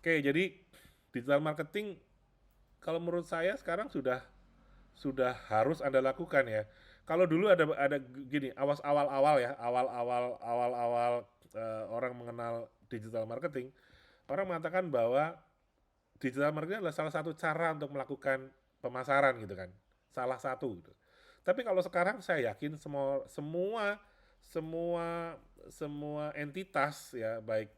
Oke, jadi digital marketing kalau menurut saya sekarang sudah harus Anda lakukan ya. Kalau dulu ada gini, awal-awal ya, awal-awal orang mengenal digital marketing, orang mengatakan bahwa digital marketing adalah salah satu cara untuk melakukan pemasaran gitu kan. Salah satu gitu. Tapi kalau sekarang saya yakin semua semua entitas ya baik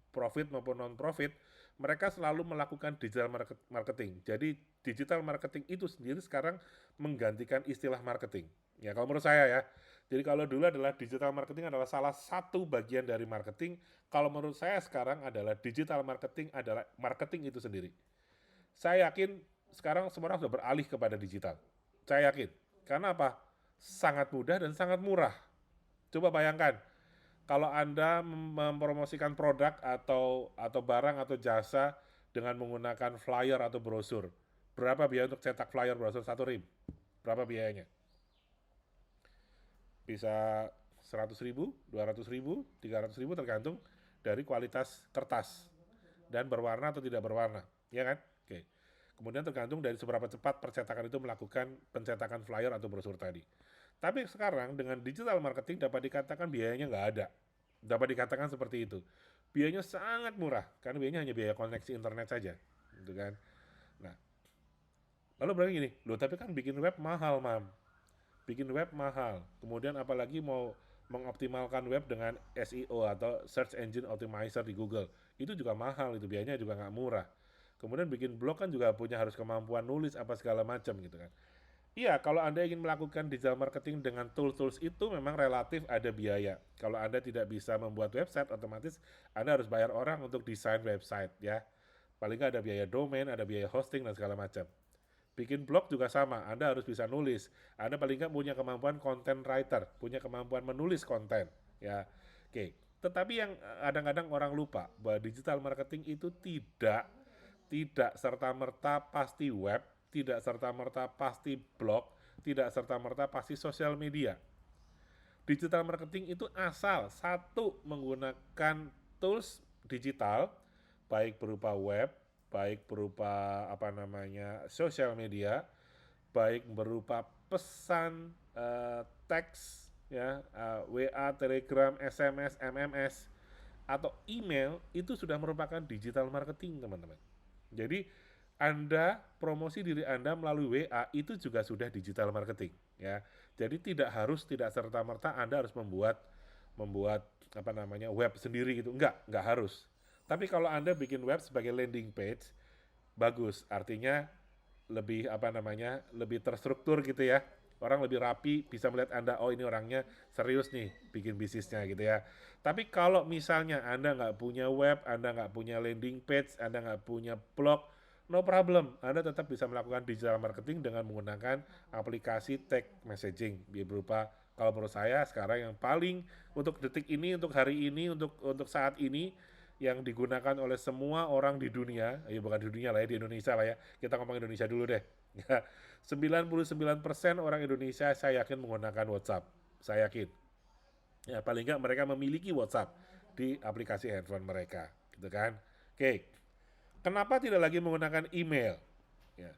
profit maupun non profit mereka selalu melakukan digital marketing. Jadi digital marketing itu sendiri sekarang menggantikan istilah marketing. Ya kalau menurut saya ya. Jadi kalau dulu adalah digital marketing adalah salah satu bagian dari marketing, kalau menurut saya sekarang adalah digital marketing adalah marketing itu sendiri. Saya yakin sekarang semua orang sudah beralih kepada digital. Saya yakin. Karena apa? Sangat mudah dan sangat murah. Coba bayangkan, kalau Anda mempromosikan produk atau barang atau jasa dengan menggunakan flyer atau brosur, berapa biaya untuk cetak flyer brosur satu rim? Berapa biayanya? Bisa 100.000, 200.000, 300.000 tergantung dari kualitas kertas dan berwarna atau tidak berwarna, ya kan? Oke. Kemudian tergantung dari seberapa cepat percetakan itu melakukan pencetakan flyer atau brosur tadi. Tapi sekarang dengan digital marketing dapat dikatakan biayanya nggak ada. Dapat dikatakan seperti itu. Biayanya sangat murah, karena biayanya hanya biaya koneksi internet saja. Gitu kan. Nah, lalu berarti gini, loh tapi kan bikin web mahal, Mam. Bikin web mahal. Kemudian apalagi mau mengoptimalkan web dengan SEO atau Search Engine Optimizer di Google. Itu juga mahal, itu biayanya juga nggak murah. Kemudian bikin blog kan juga punya harus kemampuan nulis apa segala macam gitu kan. Iya, kalau Anda ingin melakukan digital marketing dengan tools-tools itu memang relatif ada biaya. Kalau Anda tidak bisa membuat website, otomatis Anda harus bayar orang untuk desain website ya. Paling nggak ada biaya domain, ada biaya hosting dan segala macam. Bikin blog juga sama, Anda harus bisa nulis. Anda paling nggak punya kemampuan content writer, punya kemampuan menulis konten. Ya, oke. Tetapi yang kadang-kadang orang lupa bahwa digital marketing itu tidak serta-merta pasti web, tidak serta-merta pasti blog, tidak serta-merta pasti sosial media. Digital marketing itu asal satu menggunakan tools digital, baik berupa web, baik berupa apa namanya sosial media, baik berupa pesan teks ya WA, Telegram, SMS, MMS atau email itu sudah merupakan digital marketing teman-teman. Jadi Anda promosi diri Anda melalui WA itu juga sudah digital marketing ya. Jadi tidak serta merta Anda harus membuat membuat apa namanya web sendiri gitu. Enggak harus. Tapi kalau Anda bikin web sebagai landing page bagus, artinya lebih apa namanya lebih terstruktur gitu ya, orang lebih rapi bisa melihat Anda, oh ini orangnya serius nih bikin bisnisnya gitu ya. Tapi kalau misalnya Anda nggak punya web, Anda nggak punya landing page, Anda nggak punya blog, no problem, Anda tetap bisa melakukan digital marketing dengan menggunakan aplikasi text messaging berupa, kalau menurut saya sekarang yang paling untuk detik ini, untuk hari ini, untuk saat ini yang digunakan oleh semua orang di dunia, ya bukan di dunia lah ya, di Indonesia lah ya. Kita ngomong Indonesia dulu deh. Ya, 99% orang Indonesia saya yakin menggunakan WhatsApp. Saya yakin. Ya, paling nggak mereka memiliki WhatsApp di aplikasi handphone mereka, gitu kan? Oke. Kenapa tidak lagi menggunakan email? Ya.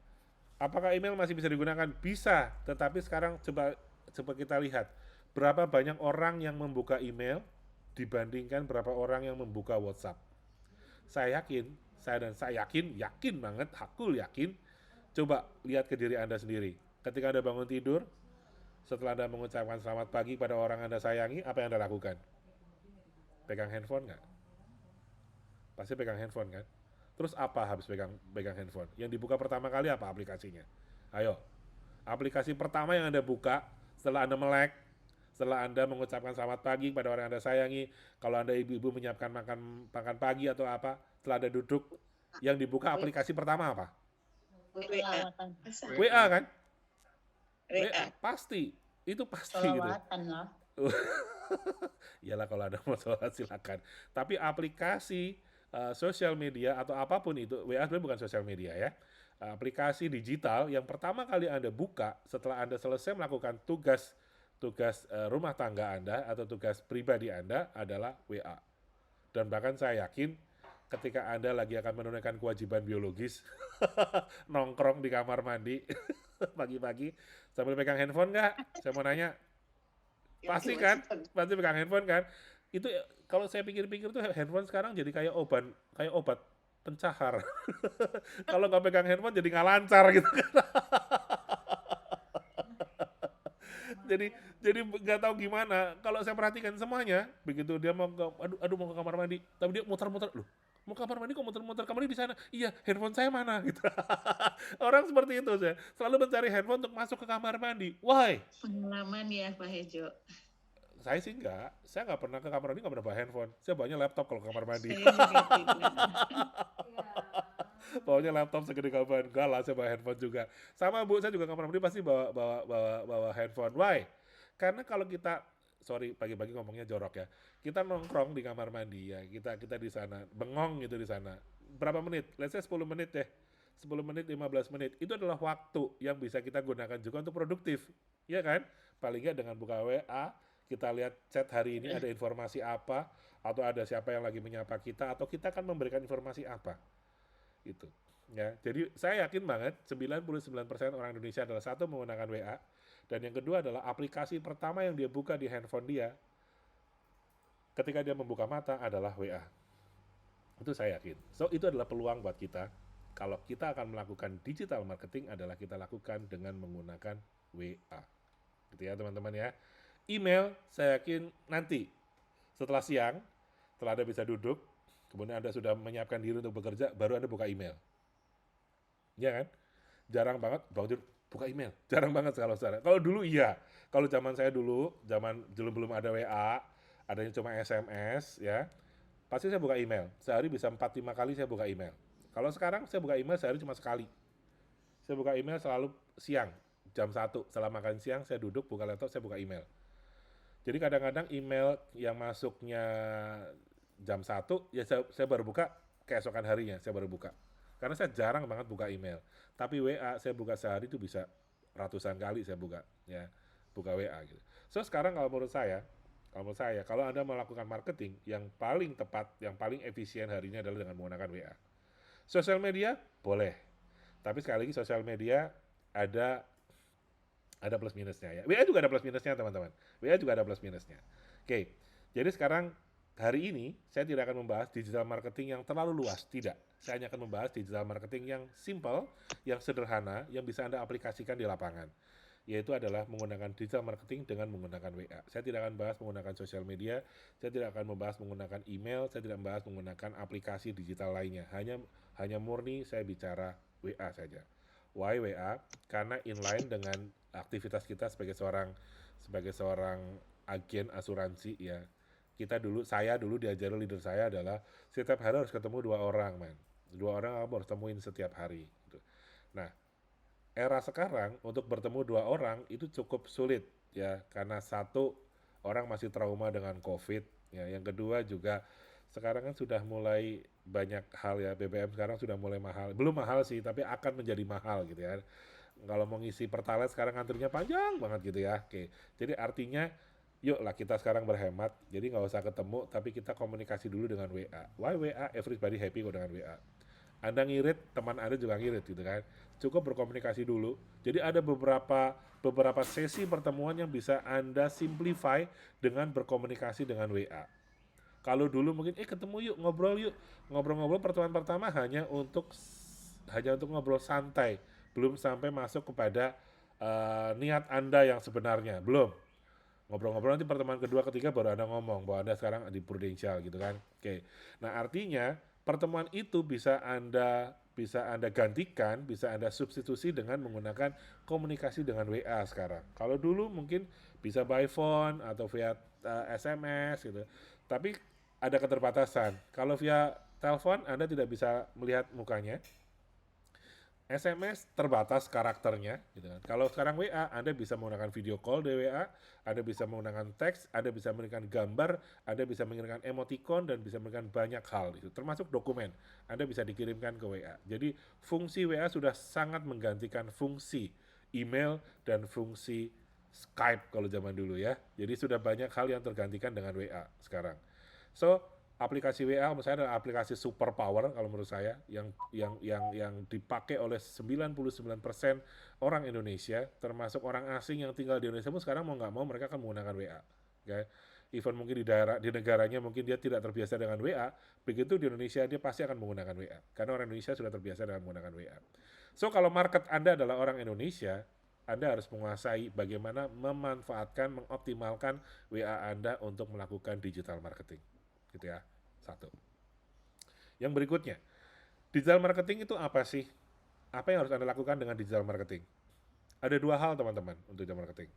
Apakah email masih bisa digunakan? Bisa, tetapi sekarang coba kita lihat berapa banyak orang yang membuka email dibandingkan berapa orang yang membuka WhatsApp. Saya yakin, saya yakin banget, hakul yakin. Coba lihat ke diri Anda sendiri. Ketika Anda bangun tidur, setelah Anda mengucapkan selamat pagi pada orang Anda sayangi, apa yang Anda lakukan? Pegang handphone nggak? Pasti pegang handphone kan? Terus apa habis pegang handphone? Yang dibuka pertama kali apa aplikasinya? Ayo, aplikasi pertama yang Anda buka setelah Anda melek, setelah Anda mengucapkan selamat pagi pada orang Anda sayangi, kalau Anda ibu-ibu menyiapkan makan makan pagi atau apa, setelah Anda duduk, yang dibuka aplikasi pertama apa? WA. WA kan? WA WA. pasti. Itu pasti gitu. Selawatan lah. Iyalah kalau ada mau sholat silakan. Tapi aplikasi sosial media atau apapun itu, WA sebenarnya bukan sosial media ya. Aplikasi digital yang pertama kali Anda buka setelah Anda selesai melakukan tugas tugas rumah tangga Anda atau tugas pribadi Anda adalah WA. Dan bahkan saya yakin ketika Anda lagi akan menunaikan kewajiban biologis, nongkrong di kamar mandi pagi-pagi sambil pegang handphone nggak? Saya mau nanya, pasti kan? Pasti pegang handphone kan? Itu kalau saya pikir-pikir tuh handphone sekarang jadi kayak obat pencahar. Kalau nggak pegang handphone jadi nggak lancar gitu kan. jadi jadi nggak tahu gimana. Kalau saya perhatikan semuanya, begitu dia mau ke aduh mau ke kamar mandi, tapi dia muter-muter loh. Mau ke kamar mandi kok muter-muter, kamar mandi di sana. Iya, handphone saya mana gitu. Orang seperti itu saya selalu mencari handphone untuk masuk ke kamar mandi. Why? Pengalaman ya Pak Hejo. Saya sih enggak. Saya nggak pernah ke kamar mandi, nggak pernah bawa handphone. Saya bawanya laptop kalau ke kamar mandi. Saya juga tidak. Bawanya laptop segede kapan. Enggak lah, saya bawa handphone juga. Sama Bu, saya juga kamar mandi pasti bawa handphone. Why? Karena kalau kita, sorry pagi-pagi ngomongnya jorok ya. Kita nongkrong di kamar mandi ya. Kita di sana, bengong gitu di sana. Berapa menit? Let's say 10 menit deh. 10 menit, 15 menit. Itu adalah waktu yang bisa kita gunakan juga untuk produktif. Iya kan? Paling nggak dengan buka WA, kita lihat chat hari ini ada informasi apa, atau ada siapa yang lagi menyapa kita, atau kita akan memberikan informasi apa. Gitu. Ya, jadi saya yakin banget 99% orang Indonesia adalah satu menggunakan WA, dan yang kedua adalah aplikasi pertama yang dia buka di handphone dia ketika dia membuka mata adalah WA. Itu saya yakin. So itu adalah peluang buat kita. Kalau kita akan melakukan digital marketing adalah kita lakukan dengan menggunakan WA. Gitu ya teman-teman ya. Email saya yakin nanti setelah siang, setelah Anda bisa duduk, kemudian Anda sudah menyiapkan diri untuk bekerja, baru Anda buka email. Ya kan? Jarang banget bangun tidur buka email. Jarang banget kalau sekarang. Kalau dulu iya. Kalau zaman saya dulu, zaman belum ada WA, adanya cuma SMS ya. Pasti saya buka email. Sehari bisa 4-5 kali saya buka email. Kalau sekarang saya buka email sehari cuma sekali. Saya buka email selalu siang, jam 1 setelah makan siang saya duduk buka laptop saya buka email. Jadi kadang-kadang email yang masuknya jam 1 ya saya baru buka keesokan harinya saya baru buka. Karena saya jarang banget buka email. Tapi WA saya buka sehari itu bisa ratusan kali saya buka ya, buka WA gitu. So sekarang kalau Anda melakukan marketing yang paling tepat, yang paling efisien hari ini adalah dengan menggunakan WA. Sosial media boleh. Tapi sekali lagi sosial media ada plus minusnya ya. WA juga ada plus minusnya teman-teman. WA juga ada plus minusnya. Oke, jadi sekarang hari ini saya tidak akan membahas digital marketing yang terlalu luas, tidak. Saya hanya akan membahas digital marketing yang simple, yang sederhana, yang bisa Anda aplikasikan di lapangan. Yaitu adalah menggunakan digital marketing dengan menggunakan WA. Saya tidak akan bahas menggunakan sosial media, saya tidak akan membahas menggunakan email, saya tidak membahas menggunakan aplikasi digital lainnya. Hanya murni saya bicara WA saja. Why WA? Karena inline dengan aktivitas kita sebagai seorang agen asuransi ya. Saya dulu diajari leader saya adalah setiap hari harus ketemu 2 orang, man. 2 orang kamu harus temuin setiap hari. Gitu. Nah, era sekarang untuk bertemu 2 orang itu cukup sulit ya, karena satu orang masih trauma dengan COVID ya. Yang kedua juga sekarang kan sudah mulai banyak hal ya, BBM sekarang sudah mulai mahal. Belum mahal sih, tapi akan menjadi mahal gitu ya. Kalau mau ngisi Pertalite sekarang antrinya panjang banget gitu ya. Oke. Jadi artinya yuk lah kita sekarang berhemat. Jadi nggak usah ketemu, tapi kita komunikasi dulu dengan WA. Why WA? Everybody happy kok dengan WA. Anda ngirit, teman Anda juga ngirit gitu kan. Cukup berkomunikasi dulu. Jadi ada beberapa sesi pertemuan yang bisa Anda simplify dengan berkomunikasi dengan WA. Kalau dulu mungkin ketemu yuk, ngobrol yuk. Ngobrol-ngobrol pertemuan pertama hanya untuk ngobrol santai, belum sampai masuk kepada niat Anda yang sebenarnya, belum. Ngobrol-ngobrol nanti pertemuan kedua, ketiga baru Anda ngomong bahwa Anda sekarang di Prudential gitu kan. Oke. Nah, artinya pertemuan itu bisa Anda gantikan, bisa Anda substitusi dengan menggunakan komunikasi dengan WA sekarang. Kalau dulu mungkin bisa by phone atau via SMS gitu. Tapi ada keterbatasan. Kalau via telepon Anda tidak bisa melihat mukanya. SMS terbatas karakternya gitu kan. Kalau sekarang WA Anda bisa menggunakan video call di WA, Anda bisa menggunakan teks, Anda bisa memberikan gambar, Anda bisa mengirimkan emoticon dan bisa memberikan banyak hal itu, termasuk dokumen. Anda bisa dikirimkan ke WA. Jadi fungsi WA sudah sangat menggantikan fungsi email dan fungsi Skype kalau zaman dulu ya. Jadi sudah banyak hal yang tergantikan dengan WA sekarang. So, aplikasi WA menurut saya adalah aplikasi super power kalau menurut saya yang dipakai oleh 99% orang Indonesia, termasuk orang asing yang tinggal di Indonesia pun sekarang mau nggak mau mereka akan menggunakan WA. Okay? Even mungkin di negaranya mungkin dia tidak terbiasa dengan WA, begitu di Indonesia dia pasti akan menggunakan WA karena orang Indonesia sudah terbiasa dengan menggunakan WA. So kalau market Anda adalah orang Indonesia, Anda harus menguasai bagaimana memanfaatkan, mengoptimalkan WA Anda untuk melakukan digital marketing. Gitu ya. Satu. Yang berikutnya, digital marketing itu apa sih? Apa yang harus Anda lakukan dengan digital marketing? Ada dua hal teman-teman untuk digital marketing.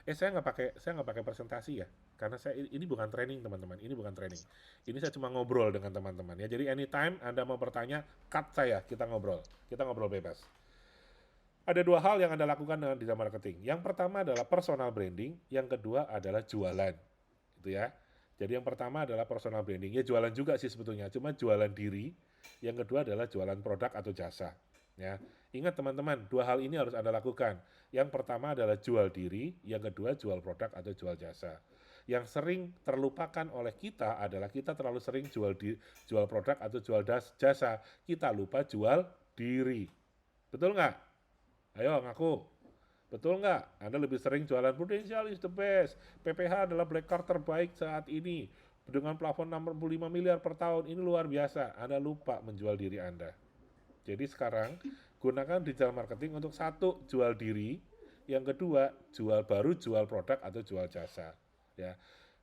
Saya nggak pakai presentasi ya, karena ini bukan training teman-teman, ini bukan training. Ini saya cuma ngobrol dengan teman-teman ya. Jadi anytime Anda mau bertanya, cut saya, kita ngobrol bebas. Ada dua hal yang Anda lakukan dengan digital marketing. Yang pertama adalah personal branding, yang kedua adalah jualan. Gitu ya. Jadi yang pertama adalah personal branding. Ya jualan juga sih sebetulnya, cuma jualan diri. Yang kedua adalah jualan produk atau jasa. Ya. Ingat teman-teman, dua hal ini harus Anda lakukan. Yang pertama adalah jual diri, yang kedua jual produk atau jual jasa. Yang sering terlupakan oleh kita adalah kita terlalu sering jual produk atau jual jasa. Kita lupa jual diri. Betul nggak? Ayo ngaku. Betul nggak? Anda lebih sering jualan Prudential is the best. PPH adalah black card terbaik saat ini. Dengan plafon 65 miliar per tahun. Ini luar biasa. Anda lupa menjual diri Anda. Jadi sekarang gunakan digital marketing untuk satu, jual diri. Yang kedua, jual produk atau jual jasa. Ya.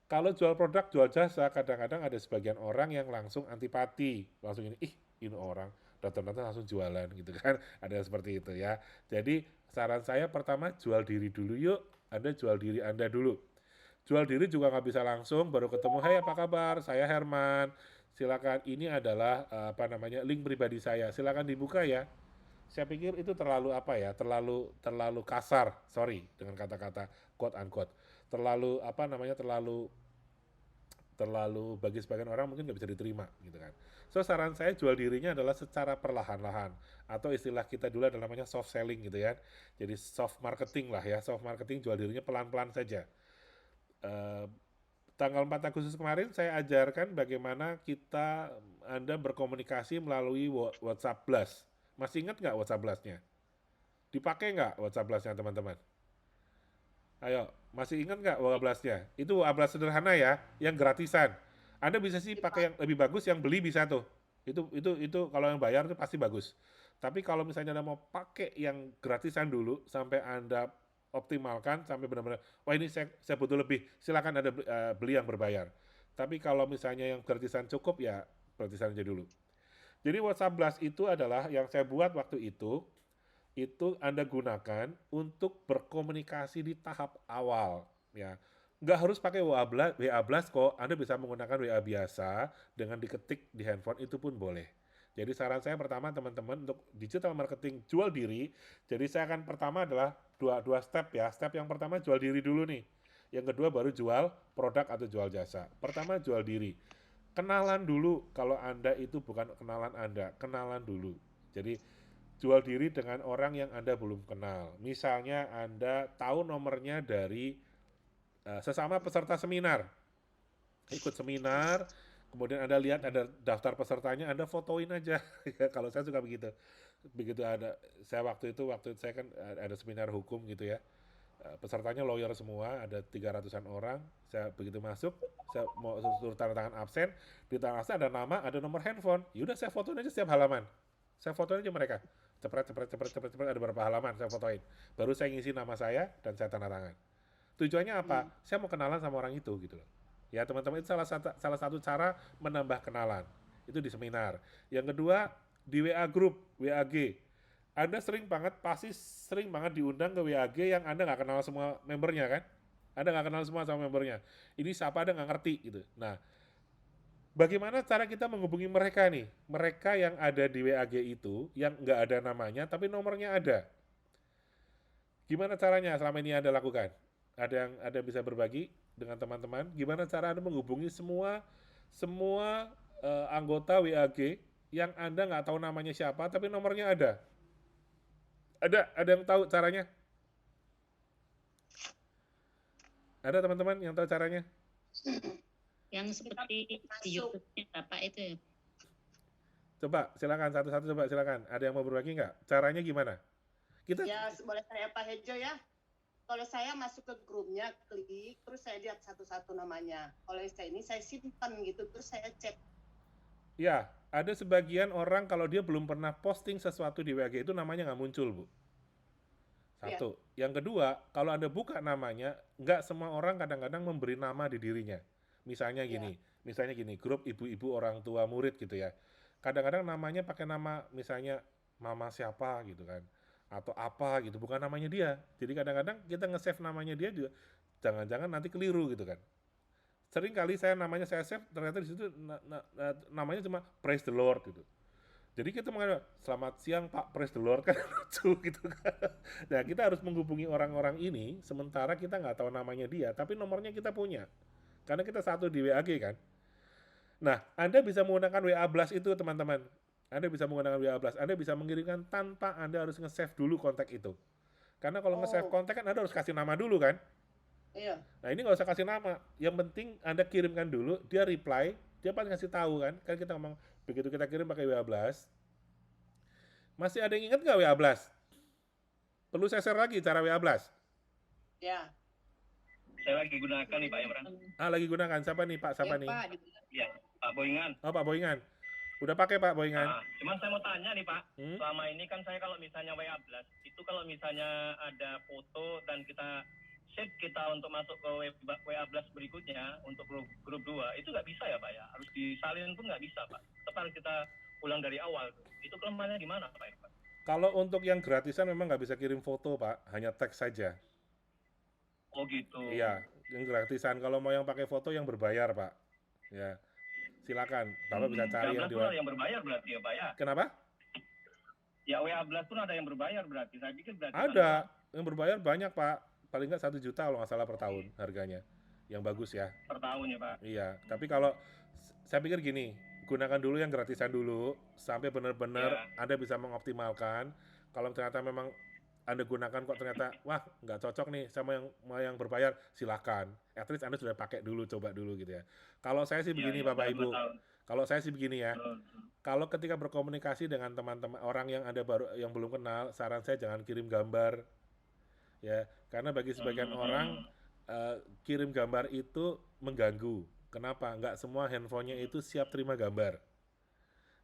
Kalau jual produk, jual jasa, kadang-kadang ada sebagian orang yang langsung antipati. Langsung ini orang datang-datang langsung jualan gitu kan. Ada seperti itu ya. Jadi saran saya pertama jual diri dulu yuk. Anda jual diri Anda dulu. Jual diri juga nggak bisa langsung, baru ketemu, hai apa kabar, saya Herman. Silakan, ini adalah link pribadi saya. Silakan dibuka ya. Saya pikir itu terlalu terlalu kasar. Sorry dengan kata-kata quote unquote. Terlalu bagi sebagian orang mungkin nggak bisa diterima gitu kan. So saran saya jual dirinya adalah secara perlahan-lahan atau istilah kita dulu adalah namanya soft selling gitu ya. Jadi soft marketing lah ya, soft marketing jual dirinya pelan-pelan saja. Tanggal 4 Agustus kemarin saya ajarkan bagaimana Anda berkomunikasi melalui WhatsApp Blast. Masih ingat nggak WhatsApp Blast-nya? Dipakai nggak WhatsApp Blast-nya teman-teman? Ayo, masih ingat nggak WA Blast-nya? Itu WA Blast sederhana ya, yang gratisan. Anda bisa sih pakai yang lebih bagus, yang beli bisa tuh. Itu kalau yang bayar itu pasti bagus. Tapi kalau misalnya Anda mau pakai yang gratisan dulu sampai Anda optimalkan sampai benar-benar, wah ini saya butuh lebih, silakan Anda beli yang berbayar. Tapi kalau misalnya yang gratisan cukup ya gratisan aja dulu. Jadi WhatsApp Blast itu adalah yang saya buat waktu itu Anda gunakan untuk berkomunikasi di tahap awal ya. Nggak harus pakai WA Blast kok, Anda bisa menggunakan WA biasa dengan diketik di handphone itu pun boleh. Jadi saran saya pertama teman-teman untuk digital marketing jual diri, jadi saya akan pertama adalah dua step ya. Step yang pertama jual diri dulu nih. Yang kedua baru jual produk atau jual jasa. Pertama jual diri. Kenalan dulu, kalau Anda itu bukan kenalan Anda, kenalan dulu. Jadi jual diri dengan orang yang Anda belum kenal. Misalnya Anda tahu nomornya dari sesama peserta seminar. Ikut seminar, kemudian Anda lihat ada daftar pesertanya, Anda fotoin aja. Kalau saya suka begitu. Begitu saya waktu itu saya kan ada seminar hukum gitu ya. Pesertanya lawyer semua, ada 300-an orang. Saya begitu masuk, saya mau suruh tanda tangan absen, di tangan absen ada nama, ada nomor handphone. Yaudah saya fotoin aja setiap halaman. Saya fotoin aja mereka. Cepret, ada berapa halaman saya fotoin. Baru saya ngisi nama saya dan saya tanda tangan. Tujuannya apa? Saya mau kenalan sama orang itu gitu loh. Ya teman-teman, itu salah satu cara menambah kenalan. Itu di seminar. Yang kedua di WA group, WAG. Anda pasti sering banget diundang ke WAG yang Anda nggak kenal semua membernya kan? Anda nggak kenal semua sama membernya. Ini siapa Anda nggak ngerti gitu. Nah, bagaimana cara kita menghubungi mereka nih? Mereka yang ada di WAG itu, yang nggak ada namanya, tapi nomornya ada. Gimana caranya selama ini Anda lakukan? Ada yang Anda bisa berbagi dengan teman-teman? Gimana cara Anda menghubungi semua anggota WAG yang Anda nggak tahu namanya siapa, tapi nomornya ada? Ada yang tahu caranya? Ada teman-teman yang tahu caranya? Yang seperti di masuk. YouTube-nya Bapak itu ya. Coba silakan satu-satu, coba silakan. Ada yang mau berbagi nggak? Caranya gimana? Kita Ya, boleh saya Pak Hejo ya. Kalau saya masuk ke grupnya, klik, terus saya lihat satu-satu namanya. Kalau saya ini saya simpan gitu, terus saya cek. ya, ada sebagian orang kalau dia belum pernah posting sesuatu di WG itu namanya nggak muncul, Bu. Satu. Yang kedua, kalau Anda buka namanya, nggak semua orang kadang-kadang memberi nama di dirinya. Misalnya gini, grup ibu-ibu orang tua murid gitu ya. Kadang-kadang namanya pakai nama misalnya mama siapa gitu kan. Atau apa gitu, bukan namanya dia. Jadi kadang-kadang kita nge-save namanya dia juga, jangan-jangan nanti keliru gitu kan. Sering kali saya save, ternyata di situ namanya cuma Praise the Lord gitu. Jadi kita mengatakan, selamat siang Pak, praise the Lord, kan lucu gitu kan. Nah, kita harus menghubungi orang-orang ini, sementara kita nggak tahu namanya dia, tapi nomornya kita punya. Karena kita satu di WAG kan. Nah, Anda bisa menggunakan WA Blast itu teman-teman. Anda bisa menggunakan WA Blast. Anda bisa mengirimkan tanpa Anda harus nge-save dulu kontak itu. Karena kalau nge-save kontak kan Anda harus kasih nama dulu kan. Iya. Nah, ini nggak usah kasih nama. Yang penting Anda kirimkan dulu, dia reply, dia pasti ngasih tahu kan. Kan kita ngomong, begitu kita kirim pakai WA Blast, masih ada yang ingat nggak WA Blast? Perlu saya share lagi cara WA Blast? Ya. Saya lagi gunakan nih Pak Imran. Lagi gunakan. Siapa nih Pak? Siapa nih? Iya, Pak Boingan. Oh, Pak Boingan. Udah pakai Pak Boingan? Cuman saya mau tanya nih Pak, selama ini kan saya kalau misalnya WA Blast, itu kalau misalnya ada foto dan kita save kita untuk masuk ke WA Blast berikutnya, untuk grup 2, itu nggak bisa ya Pak ya? Harus disalin pun nggak bisa Pak? Tetap harus kita ulang dari awal. Itu kelemahannya di mana Pak? Kalau untuk yang gratisan memang nggak bisa kirim foto Pak, hanya teks saja. Oh gitu. Iya, yang gratisan. Kalau mau yang pakai foto yang berbayar Pak. Ya, silakan. Bapak bisa cari yang di ada yang berbayar berarti ya Pak ya? Kenapa? Ya WA Blast pun ada yang berbayar berarti. Saya pikir berarti ada yang berbayar banyak Pak. Paling nggak 1 juta kalau nggak salah per tahun harganya. Yang bagus ya. Per tahun ya Pak? Iya, tapi kalau saya pikir gini, gunakan dulu yang gratisan dulu sampai benar-benar Anda bisa mengoptimalkan. Kalau ternyata memang Anda gunakan kok ternyata wah nggak cocok nih sama yang berbayar, silakan. At least Anda sudah pakai dulu, coba dulu gitu ya. Kalau saya sih begini Bapak Ibu. Kalau saya sih begini ya. Kalau ketika berkomunikasi dengan teman-teman orang yang Anda yang belum kenal, saran saya jangan kirim gambar. Ya, karena bagi sebagian orang kirim gambar itu mengganggu. Kenapa? Nggak semua handphonenya itu siap terima gambar.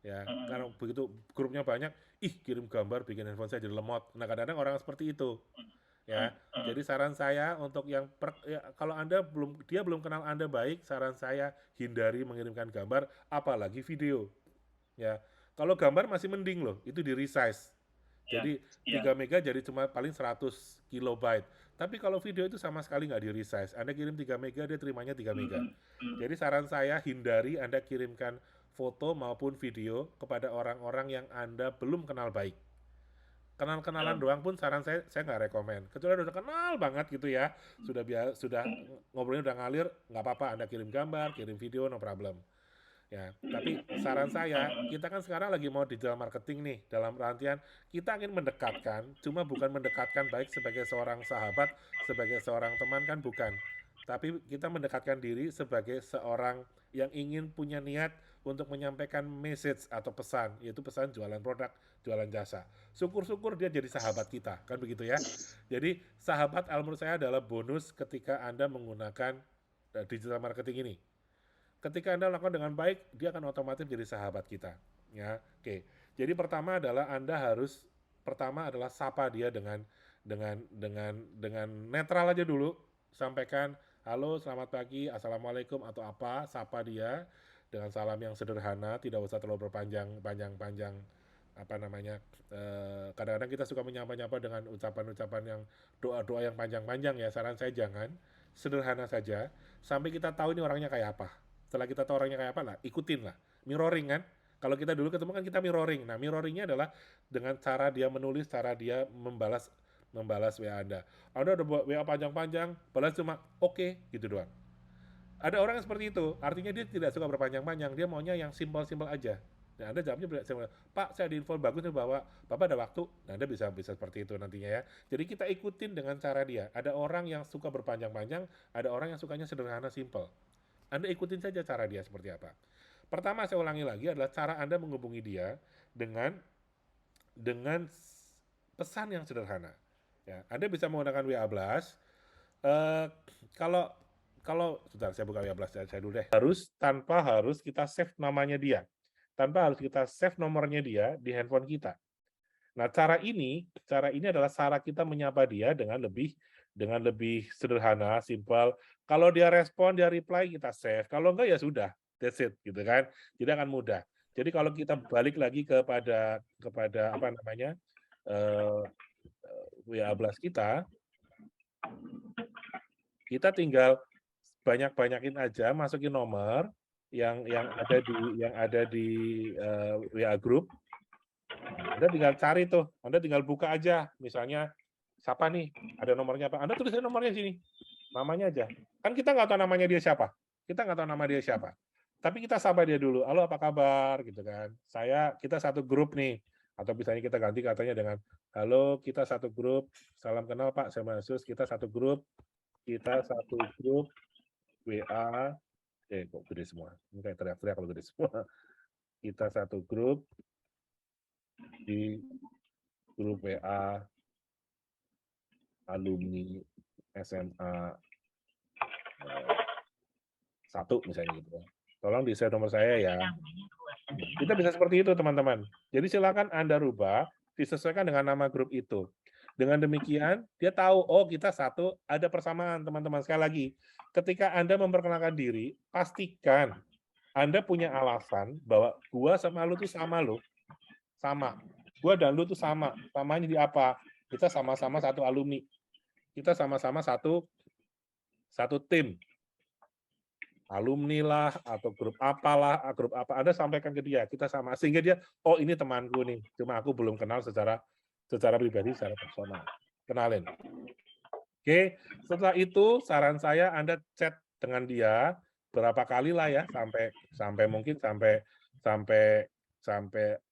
Ya, karena begitu grupnya banyak, kirim gambar bikin handphone saya jadi lemot. Nah, kadang-kadang orang seperti itu. Ya, jadi saran saya untuk yang kalau dia belum kenal Anda baik, saran saya hindari mengirimkan gambar, apalagi video. Ya, kalau gambar masih mending loh, itu di resize. Jadi 3 mega jadi cuma paling 100 kilobyte. Tapi kalau video itu sama sekali nggak di resize. Anda kirim 3 mega, dia terimanya 3 mega. Jadi saran saya hindari Anda kirimkan foto maupun video kepada orang-orang yang Anda belum kenal baik. Kenal-kenalan doang pun saran saya nggak rekomen. Kecuali udah kenal banget gitu ya, sudah ngobrolnya udah ngalir, nggak apa-apa Anda kirim gambar, kirim video, no problem. Ya, tapi saran saya, kita kan sekarang lagi mau digital marketing nih, dalam artian kita ingin mendekatkan, cuma bukan mendekatkan baik sebagai seorang sahabat, sebagai seorang teman kan bukan. Tapi kita mendekatkan diri sebagai seorang yang ingin punya niat untuk menyampaikan message atau pesan, yaitu pesan jualan produk, jualan jasa. Syukur-syukur dia jadi sahabat kita, kan begitu ya. Jadi sahabat menurut saya adalah bonus ketika Anda menggunakan digital marketing ini. Ketika Anda lakukan dengan baik, dia akan otomatis jadi sahabat kita. Ya, oke. Jadi pertama adalah Anda harus sapa dia dengan netral aja dulu. Sampaikan, halo, selamat pagi, assalamualaikum atau apa, sapa dia dengan salam yang sederhana, tidak usah terlalu panjang apa namanya. Kadang-kadang kita suka menyapa-nyapa dengan ucapan-ucapan yang doa-doa yang panjang-panjang ya. Saran saya jangan, sederhana saja sampai kita tahu ini orangnya kayak apa. Setelah kita tahu orangnya kayak apa lah, ikutin lah. Mirroring kan. Kalau kita dulu ketemu kan kita mirroring. Nah, mirroringnya adalah dengan cara dia menulis, cara dia membalas WA Anda. Anda udah buat WA panjang-panjang, balas cuma oke, gitu doang. Ada orang yang seperti itu, artinya dia tidak suka berpanjang-panjang, dia maunya yang simpel-simpel aja. Nah, Anda jawabnya, Pak, saya diinfo bagus nih bahwa Bapak ada waktu. Nah, Anda bisa seperti itu nantinya ya. Jadi kita ikutin dengan cara dia. Ada orang yang suka berpanjang-panjang, ada orang yang sukanya sederhana, simpel. Anda ikutin saja cara dia seperti apa. Pertama, saya ulangi lagi, adalah cara Anda menghubungi dia dengan pesan yang sederhana. Ya, Anda bisa menggunakan WA Blast. Kalau sebentar, saya buka WA Blast saya dulu deh. Tanpa harus kita save namanya dia, tanpa harus kita save nomornya dia di handphone kita. Nah, cara ini adalah cara kita menyapa dia dengan lebih sederhana, simpel. Kalau dia respon, dia reply, kita save. Kalau enggak ya sudah, that's it, gitu kan. Jadi akan mudah. Jadi kalau kita balik lagi kepada apa namanya WA Blast kita tinggal banyakin aja, masukin nomor yang ada di WA group. Anda tinggal cari tuh, Anda tinggal buka aja, misalnya siapa nih, ada nomornya apa, Anda tulis nomornya sini, namanya aja. Kan kita nggak tahu namanya dia siapa, tapi kita sapa dia dulu, halo apa kabar, gitu kan. Kita satu grup nih, atau misalnya kita ganti katanya dengan, halo kita satu grup, salam kenal Pak, saya Mas, kita satu grup WA, kok gede semua, ini kayak teriak-teriak kalau gede semua. Kita satu grup di grup WA alumni SMA 1 misalnya gitu. Tolong di-share nomor saya ya. Kita bisa seperti itu teman-teman. Jadi silakan Anda rubah, disesuaikan dengan nama grup itu. Dengan demikian, dia tahu, oh kita satu, ada persamaan teman-teman. Sekali lagi, ketika Anda memperkenalkan diri, pastikan Anda punya alasan bahwa gua sama lu tuh sama lo. Sama. Gua dan lu tuh sama. Samanya di apa? Kita sama-sama satu alumni. Kita sama-sama satu tim. Alumni lah, atau grup apalah, grup apa. Anda sampaikan ke dia, kita sama. Sehingga dia, oh ini temanku nih. Cuma aku belum kenal secara pribadi, secara personal. Kenalin. Oke, setelah itu saran saya Anda chat dengan dia berapa kali lah ya, sampai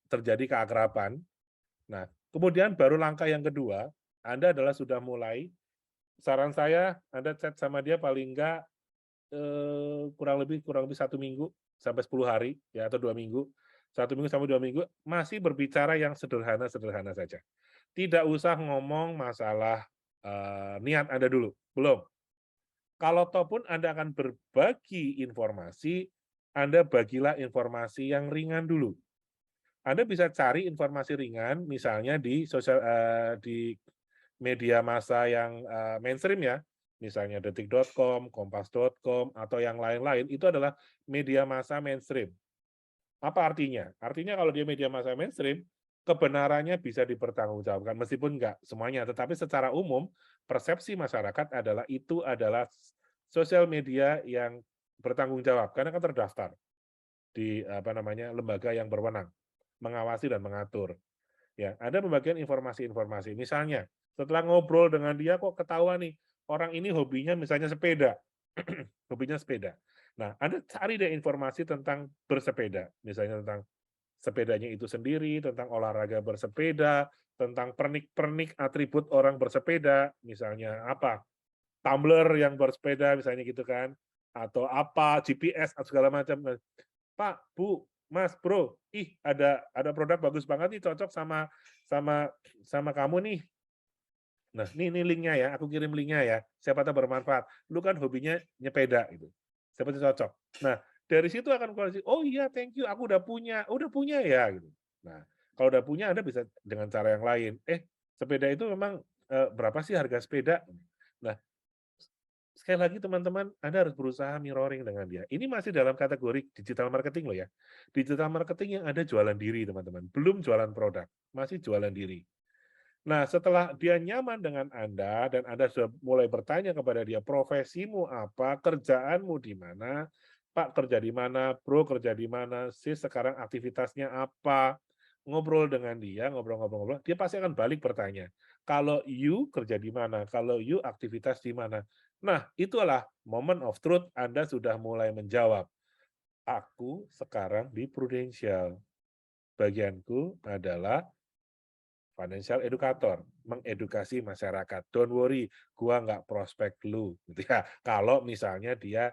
terjadi keakraban. Nah, kemudian baru langkah yang kedua, Anda adalah sudah mulai, saran saya Anda chat sama dia paling enggak kurang lebih 1 minggu sampai 10 hari ya, atau 2 minggu. 1 minggu sampai 2 minggu masih berbicara yang sederhana saja. Tidak usah ngomong masalah niat Anda dulu, belum. Kalau toh pun Anda akan berbagi informasi, Anda bagilah informasi yang ringan dulu. Anda bisa cari informasi ringan misalnya di di media massa yang mainstream ya, misalnya detik.com, kompas.com, atau yang lain-lain, itu adalah media massa mainstream. Apa artinya? Artinya kalau dia media massa mainstream, kebenarannya bisa dipertanggungjawabkan, meskipun enggak semuanya, tetapi secara umum, persepsi masyarakat adalah itu adalah sosial media yang bertanggung jawab, karena kan terdaftar di lembaga yang berwenang, mengawasi dan mengatur. Ya, ada pembagian informasi-informasi. Misalnya, setelah ngobrol dengan dia kok ketahuan nih, orang ini hobinya misalnya sepeda. Hobinya sepeda. Nah, Anda cari deh informasi tentang bersepeda. Misalnya tentang sepedanya itu sendiri, tentang olahraga bersepeda, tentang pernik-pernik atribut orang bersepeda, misalnya apa? Tumbler yang bersepeda misalnya gitu kan, atau apa, GPS atau segala macam. Pak, Bu, Mas, Bro, ada produk bagus banget nih, cocok sama kamu nih. Nah, ini linknya ya, aku kirim linknya ya, siapa tahu bermanfaat. Lu kan hobinya nyepeda gitu, siapa tahu cocok. Nah, dari situ akan koreksi, oh iya, thank you, aku udah punya ya gitu. Nah, kalau udah punya Anda bisa dengan cara yang lain. Sepeda itu memang berapa sih harga sepeda? Nah, sekali lagi teman-teman, Anda harus berusaha mirroring dengan dia. Ini masih dalam kategori digital marketing loh ya. Digital marketing yang ada jualan diri teman-teman, belum jualan produk, masih jualan diri. Nah, setelah dia nyaman dengan Anda dan Anda sudah mulai bertanya kepada dia, profesimu apa, kerjaanmu di mana, Pak kerja di mana, Bro kerja di mana, Sis sekarang aktivitasnya apa, ngobrol dengan dia, ngobrol-ngobrol, dia pasti akan balik bertanya, kalau you kerja di mana, kalau you aktivitas di mana. Nah, itulah moment of truth Anda sudah mulai menjawab. Aku sekarang di Prudential. Bagianku adalah financial educator, mengedukasi masyarakat. Don't worry, gua nggak prospek lu, gitu ya. Kalau misalnya dia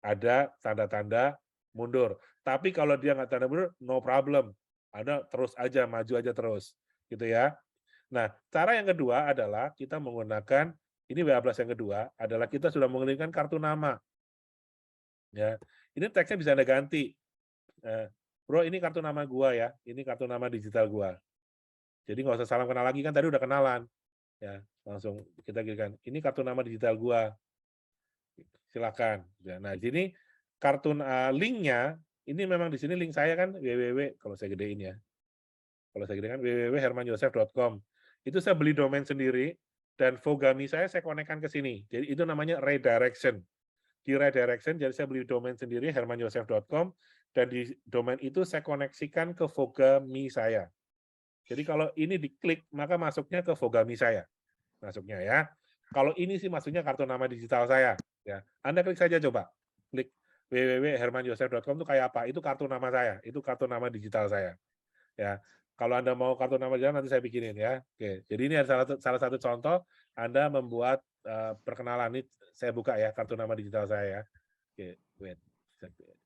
ada tanda-tanda mundur. Tapi kalau dia nggak tanda mundur, no problem. Anda terus aja, maju aja terus. Gitu ya. Nah, cara yang kedua adalah kita menggunakan, ini WA+ yang kedua, adalah kita sudah mengirimkan kartu nama. Ya, ini teksnya bisa Anda ganti. Bro, ini kartu nama gua ya, ini kartu nama digital gua. Jadi nggak usah salam kenal lagi, kan tadi udah kenalan. Ya, langsung kita kirimkan, ini kartu nama digital gua. Silakan. Ya, nah, di sini kartu linknya, ini memang di sini link saya kan www, kalau saya gedein ya. Kalau saya gedein kan www.hermanjoseph.com. Itu saya beli domain sendiri, dan Fogami saya konekkan ke sini. Jadi itu namanya redirection. Di redirection, jadi saya beli domain sendiri, hermanjoseph.com, dan di domain itu saya koneksikan ke Fogami saya. Jadi kalau ini diklik, maka masuknya ke Fogami saya. Masuknya ya. Kalau ini sih masuknya kartu nama digital saya. Ya, Anda klik saja coba. Klik www.hermanjoseph.com itu kayak apa? Itu kartu nama saya. Itu kartu nama digital saya. Ya, kalau Anda mau kartu nama digital nanti saya bikinin ya. Oke, jadi ini ada salah satu contoh Anda membuat perkenalan. Ini saya buka ya kartu nama digital saya ya. Oke, wait.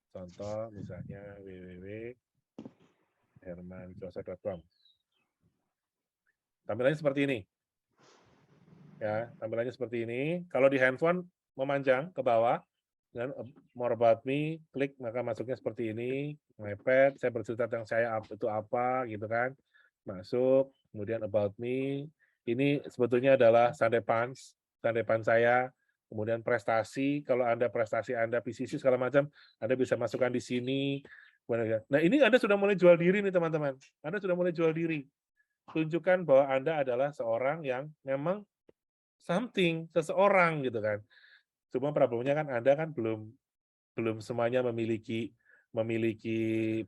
Contoh misalnya www.hermanjoseph.com. Tampilannya seperti ini. Ya, tampilannya seperti ini. Kalau di handphone memanjang ke bawah, dan more about me, klik maka masuknya seperti ini. My pet, saya bercerita tentang saya itu apa gitu kan. Masuk, kemudian about me. Ini sebetulnya adalah Sunday Punch saya. Kemudian prestasi, kalau Anda prestasi Anda PCC segala macam, Anda bisa masukkan di sini. Nah, ini Anda sudah mulai jual diri nih teman-teman. Anda sudah mulai jual diri. Tunjukkan bahwa Anda adalah seorang yang memang seseorang gitu kan. Cuma problemnya kan Anda kan belum semuanya memiliki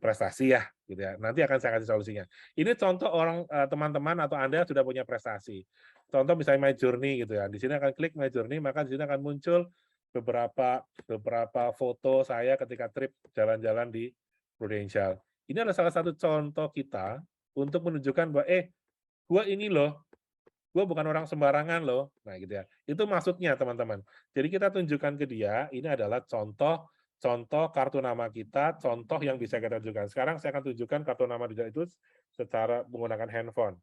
prestasi ya, gitu ya. Nanti akan saya kasih solusinya. Ini contoh orang teman-teman atau Anda sudah punya prestasi. Contoh misalnya My Journey gitu ya. Di sini akan klik My Journey, maka di sini akan muncul beberapa foto saya ketika trip jalan-jalan di Prudential. Ini adalah salah satu contoh kita untuk menunjukkan bahwa gua ini loh, gue bukan orang sembarangan loh. Nah, gitu ya. Itu maksudnya, teman-teman. Jadi kita tunjukkan ke dia, ini adalah contoh kartu nama kita, contoh yang bisa kita tunjukkan. Sekarang saya akan tunjukkan kartu nama digital itu secara menggunakan handphone.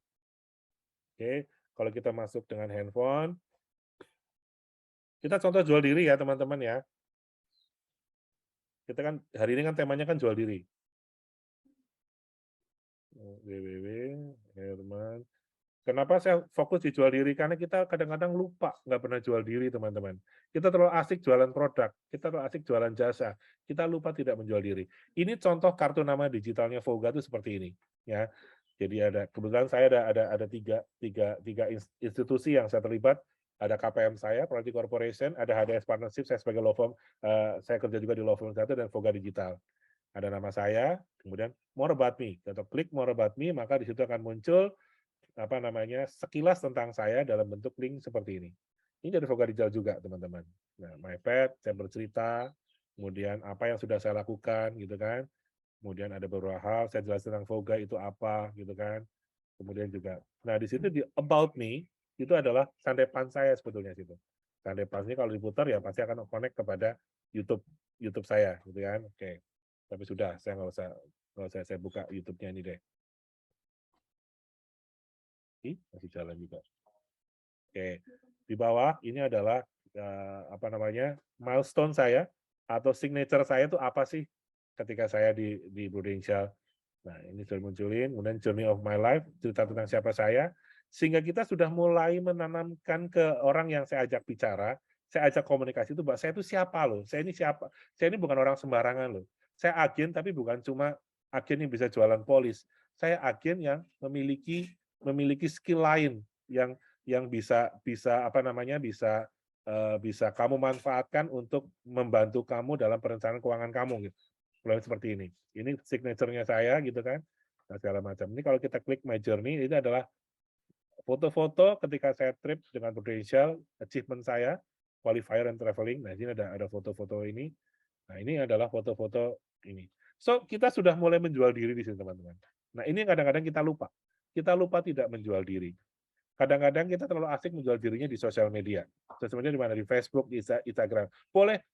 Oke, kalau kita masuk dengan handphone, kita contoh jual diri ya, teman-teman ya. Kita kan hari ini kan temanya kan jual diri. www.herman. Kenapa saya fokus di jual diri? Karena kita kadang-kadang lupa, nggak pernah jual diri, teman-teman. Kita terlalu asik jualan produk, kita terlalu asik jualan jasa, kita lupa tidak menjual diri. Ini contoh kartu nama digitalnya Voga itu seperti ini, ya. Jadi kebetulan saya ada tiga institusi yang saya terlibat. Ada KPM saya, Property Corporation, ada HDS Partnership, saya sebagai law firm, saya kerja juga di law firm satu, dan Voga Digital. Ada nama saya, kemudian more about me. Atau klik more about me, maka di situ akan muncul sekilas tentang saya dalam bentuk link seperti ini. Ini dari Voga Digital juga, teman-teman. Nah, My Pet, saya bercerita, kemudian apa yang sudah saya lakukan, gitu kan. Kemudian ada beberapa hal, saya jelaskan tentang Voga itu apa, gitu kan. Kemudian juga, nah di situ di About Me, itu adalah sandepan saya sebetulnya situ. Sandepan ini kalau diputar ya pasti akan connect kepada YouTube saya, gitu kan. Oke, tapi sudah, saya nggak usah saya buka YouTube-nya ini deh. Masih jalan juga. Oke, di bawah ini adalah milestone saya atau signature saya itu apa sih ketika saya di Prudential. Nah, ini sudah munculin, kemudian journey of my life, cerita tentang siapa saya, sehingga kita sudah mulai menanamkan ke orang yang saya ajak bicara, saya ajak komunikasi itu, Mbak, saya itu siapa loh, saya ini siapa, saya ini bukan orang sembarangan loh, saya agen tapi bukan cuma agen yang bisa jualan polis, saya agen yang memiliki skill lain yang bisa kamu manfaatkan untuk membantu kamu dalam perencanaan keuangan kamu gitu. Seperti ini. Ini signature-nya saya gitu kan. Nah, segala macam. Ini kalau kita klik My Journey, ini adalah foto-foto ketika saya trip dengan Prudential, achievement saya, qualifier and traveling. Nah, ini ada foto-foto ini. Nah, ini adalah foto-foto ini. So, kita sudah mulai menjual diri di sini, teman-teman. Nah, ini kadang-kadang kita lupa. Kita lupa tidak menjual diri. Kadang-kadang kita terlalu asik menjual dirinya di sosial media. Sosial media di mana? Di Facebook, di Instagram. Boleh.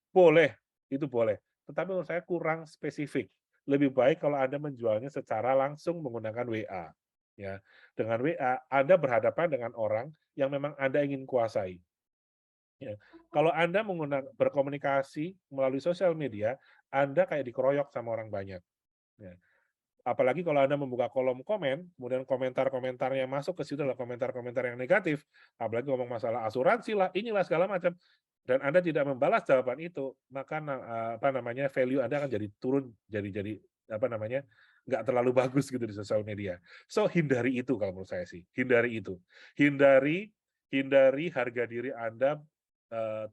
itu boleh. Tetapi menurut saya kurang spesifik. Lebih baik kalau Anda menjualnya secara langsung menggunakan WA. Ya, dengan WA Anda berhadapan dengan orang yang memang Anda ingin kuasai. Ya. Kalau Anda berkomunikasi melalui sosial media, Anda kayak dikeroyok sama orang banyak. Ya. Apalagi kalau Anda membuka kolom komen, kemudian komentar-komentar yang masuk ke situ adalah komentar-komentar yang negatif, apalagi ngomong masalah asuransi lah, inilah segala macam, dan Anda tidak membalas jawaban itu, maka apa namanya value Anda akan jadi turun, jadi apa namanya nggak terlalu bagus gitu di sosial media. So hindari itu kalau menurut saya sih, hindari itu, hindari harga diri Anda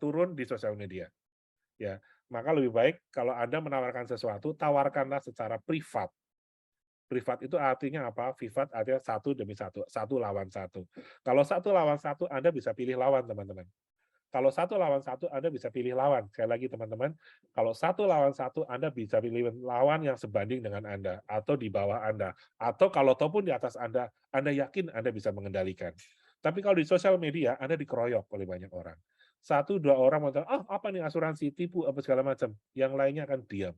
turun di sosial media. Ya, maka lebih baik kalau Anda menawarkan sesuatu, tawarkanlah secara privat. Privat itu artinya apa? Privat artinya satu demi satu, satu lawan satu. Kalau satu lawan satu, Anda bisa pilih lawan, teman-teman. Kalau satu lawan satu, Anda bisa pilih lawan. Sekali lagi, teman-teman, kalau satu lawan satu, Anda bisa pilih lawan yang sebanding dengan Anda, atau di bawah Anda. Atau kalau ataupun di atas Anda yakin Anda bisa mengendalikan. Tapi kalau di sosial media, Anda dikeroyok oleh banyak orang. Satu, dua orang mau tahu, oh apa nih asuransi, tipu, apa segala macam. Yang lainnya akan diam.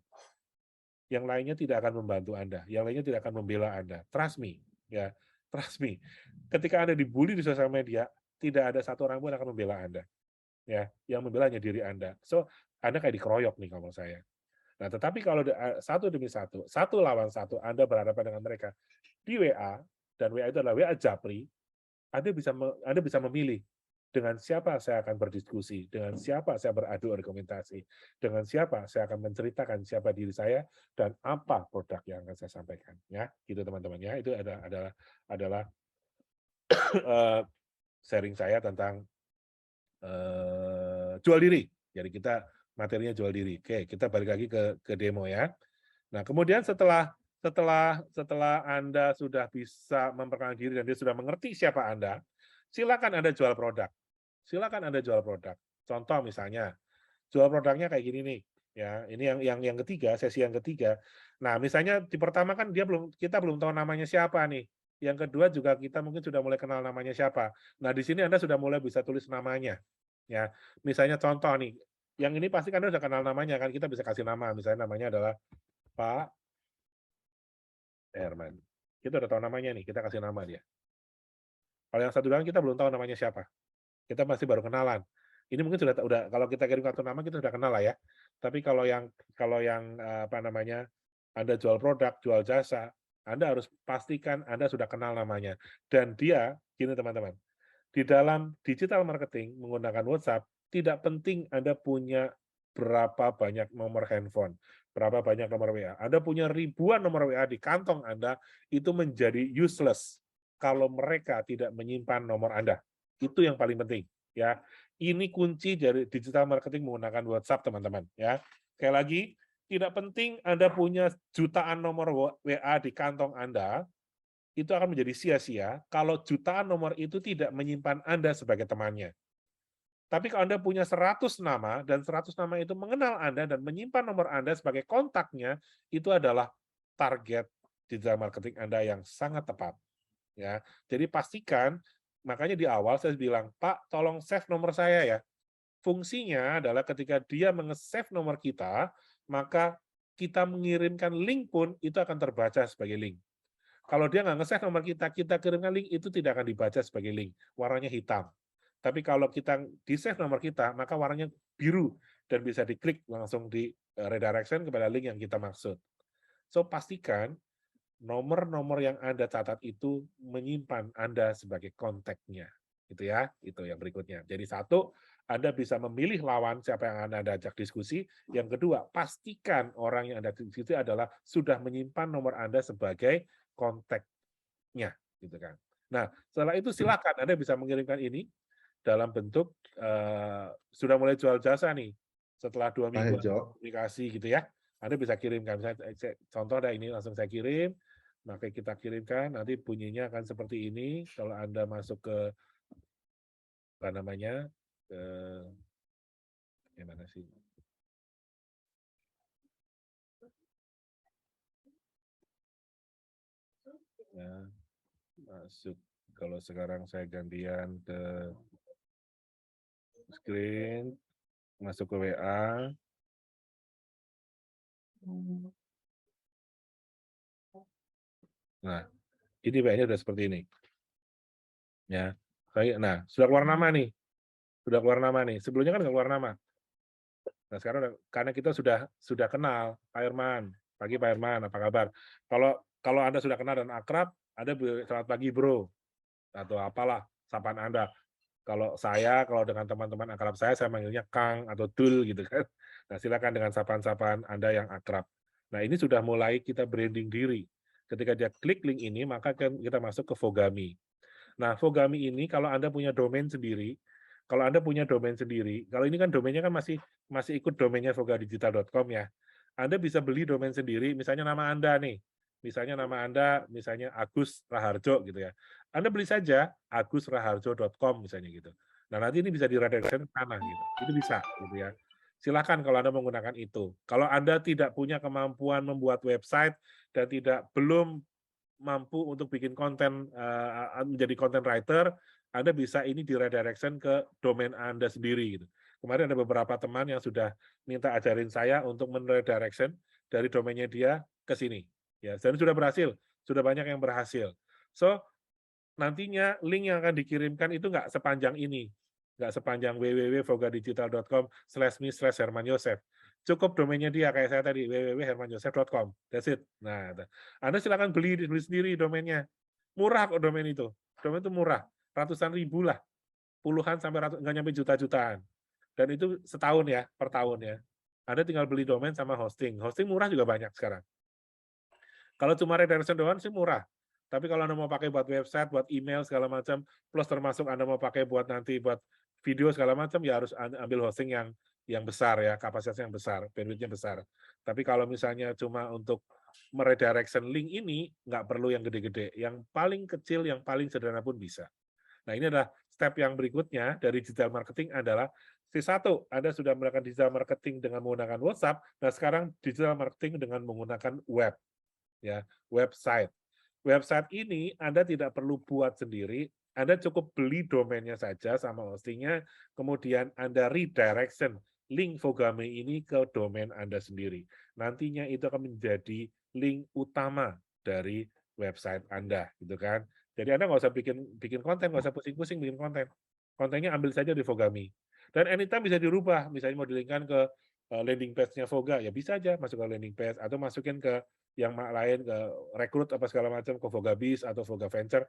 Yang lainnya tidak akan membantu Anda, yang lainnya tidak akan membela Anda. Trust me, ya, trust me. Ketika Anda dibully di sosial media, tidak ada satu orang pun akan membela Anda. Ya, yang membela hanya diri Anda. So, Anda kayak dikeroyok nih kalau saya. Nah, tetapi kalau satu demi satu, satu lawan satu, Anda berhadapan dengan mereka di WA, dan WA itu adalah WA Japri, Anda bisa memilih dengan siapa saya akan berdiskusi, dengan siapa saya beradu argumentasi, dengan siapa saya akan menceritakan siapa diri saya dan apa produk yang akan saya sampaikan. Ya, gitu teman-teman ya. Itu adalah sharing saya tentang jual diri. Jadi kita materinya jual diri. Oke, kita balik lagi ke demo ya. Nah, kemudian setelah Anda sudah bisa memperkenalkan diri dan dia sudah mengerti siapa Anda, silakan Anda jual produk. Silakan Anda jual produk. Contoh misalnya, jual produknya kayak gini nih, ya. Ini yang ketiga, sesi yang ketiga. Nah, misalnya di pertama kan kita belum tahu namanya siapa nih. Yang kedua juga kita mungkin sudah mulai kenal namanya siapa. Nah, di sini Anda sudah mulai bisa tulis namanya. Ya, misalnya contoh nih, yang ini pasti kan Anda sudah kenal namanya kan, kita bisa kasih nama. Misalnya namanya adalah Pak Herman. Kita udah tahu namanya nih, kita kasih nama dia. Kalau yang satu lagi kita belum tahu namanya siapa. Kita masih baru kenalan. Ini mungkin sudah kalau kita kirim kartu nama kita sudah kenal lah ya. Tapi kalau yang apa namanya, Anda jual produk, jual jasa, Anda harus pastikan Anda sudah kenal namanya. Dan dia, gini teman-teman, di dalam digital marketing menggunakan WhatsApp, tidak penting Anda punya berapa banyak nomor handphone, berapa banyak nomor WA. Anda punya ribuan nomor WA di kantong Anda, itu menjadi useless kalau mereka tidak menyimpan nomor Anda. Itu yang paling penting, ya. Ini kunci dari digital marketing menggunakan WhatsApp, teman-teman, ya. Sekali lagi, tidak penting Anda punya jutaan nomor WA di kantong Anda, itu akan menjadi sia-sia kalau jutaan nomor itu tidak menyimpan Anda sebagai temannya. Tapi kalau Anda punya 100 nama, dan 100 nama itu mengenal Anda dan menyimpan nomor Anda sebagai kontaknya, itu adalah target digital marketing Anda yang sangat tepat. Ya, jadi pastikan, makanya di awal saya bilang, Pak, tolong save nomor saya ya. Fungsinya adalah ketika dia menge-save nomor kita, maka kita mengirimkan link pun itu akan terbaca sebagai link. Kalau dia nggak nge-save nomor kita kirimkan link, itu tidak akan dibaca sebagai link, warnanya hitam. Tapi kalau kita di-save nomor kita, maka warnanya biru dan bisa diklik langsung di redirection kepada link yang kita maksud. So, pastikan nomor-nomor yang Anda catat itu menyimpan Anda sebagai kontaknya. Gitu ya, itu yang berikutnya. Jadi satu, Anda bisa memilih lawan siapa yang Anda ajak diskusi. Yang kedua, pastikan orang yang Anda diskusi adalah sudah menyimpan nomor Anda sebagai kontaknya, gitu kan. Nah, setelah itu silakan Anda bisa mengirimkan ini dalam bentuk sudah mulai jual jasa nih. Setelah 2 minggu komunikasi gitu ya. Anda bisa kirimkan, misalnya contoh ada ini langsung saya kirim, maka kita kirimkan, nanti bunyinya akan seperti ini. Kalau Anda masuk ke apa namanya, ke gimana sih? Ya, masuk. Kalau sekarang saya gantian ke screen, masuk ke WA. Nah, ini WA-nya udah seperti ini. Ya. Nah, sudah keluar nama nih. Sudah keluar nama nih. Sebelumnya kan nggak keluar nama. Nah, sekarang karena kita sudah kenal Pak Herman. Pagi Pak Herman, apa kabar? Kalau Anda sudah kenal dan akrab, ada selamat pagi bro atau apalah sapaan Anda. Kalau dengan teman-teman akrab saya manggilnya Kang atau Dul gitu kan. Nah, silakan dengan sapaan-sapaan Anda yang akrab. Nah, ini sudah mulai kita branding diri. Ketika dia klik link ini, maka kita masuk ke Fogami. Nah, Fogami ini kalau Anda punya domain sendiri, kalau ini kan domainnya kan masih ikut domainnya fogadigital.com ya. Anda bisa beli domain sendiri, misalnya nama Anda nih. Misalnya Agus Raharjo gitu ya. Anda beli saja agusraharjo.com misalnya gitu. Nah, nanti ini bisa diredirection ke sana gitu. Itu bisa gitu ya. Silakan kalau Anda menggunakan itu. Kalau Anda tidak punya kemampuan membuat website dan belum mampu untuk bikin konten, menjadi content writer, Anda bisa ini diredirection ke domain Anda sendiri gitu. Kemarin ada beberapa teman yang sudah minta ajarin saya untuk menredirection dari domainnya dia ke sini. Ya, dan sudah berhasil, sudah banyak yang berhasil. So, nantinya link yang akan dikirimkan itu nggak sepanjang ini, nggak sepanjang www.fogadigital.com/me/Herman Yosef. Cukup domainnya dia kayak saya tadi www.hermanyosef.com. That's it. Nah, Anda silakan beli sendiri domainnya. Murah kok domain itu. Domain itu murah, ratusan ribu lah, puluhan sampai nggak nyampe juta-jutaan. Dan itu setahun ya, per tahun ya. Anda tinggal beli domain sama hosting. Hosting murah juga banyak sekarang. Kalau cuma redirection doang sih murah. Tapi kalau Anda mau pakai buat website, buat email segala macam, plus termasuk Anda mau pakai buat nanti buat video segala macam, ya harus ambil hosting yang besar ya, kapasitas yang besar, bandwidth-nya besar. Tapi kalau misalnya cuma untuk meredirection link ini, nggak perlu yang gede-gede. Yang paling kecil, yang paling sederhana pun bisa. Nah, ini adalah step yang berikutnya dari digital marketing adalah C1, Anda sudah melakukan digital marketing dengan menggunakan WhatsApp, nah sekarang digital marketing dengan menggunakan web. Ya, website. Website ini Anda tidak perlu buat sendiri, Anda cukup beli domainnya saja sama hostingnya, kemudian Anda redirection link Fogami ini ke domain Anda sendiri. Nantinya itu akan menjadi link utama dari website Anda, gitu kan? Jadi Anda nggak usah bikin konten, nggak usah pusing-pusing bikin konten. Kontennya ambil saja di Fogami. Dan anytime bisa dirubah, misalnya mau dilingkan ke landing page-nya Foga, ya bisa aja masuk ke landing page, atau masukin ke yang lain, ke rekrut apa segala macam, ke Foga Biz atau Foga Venture,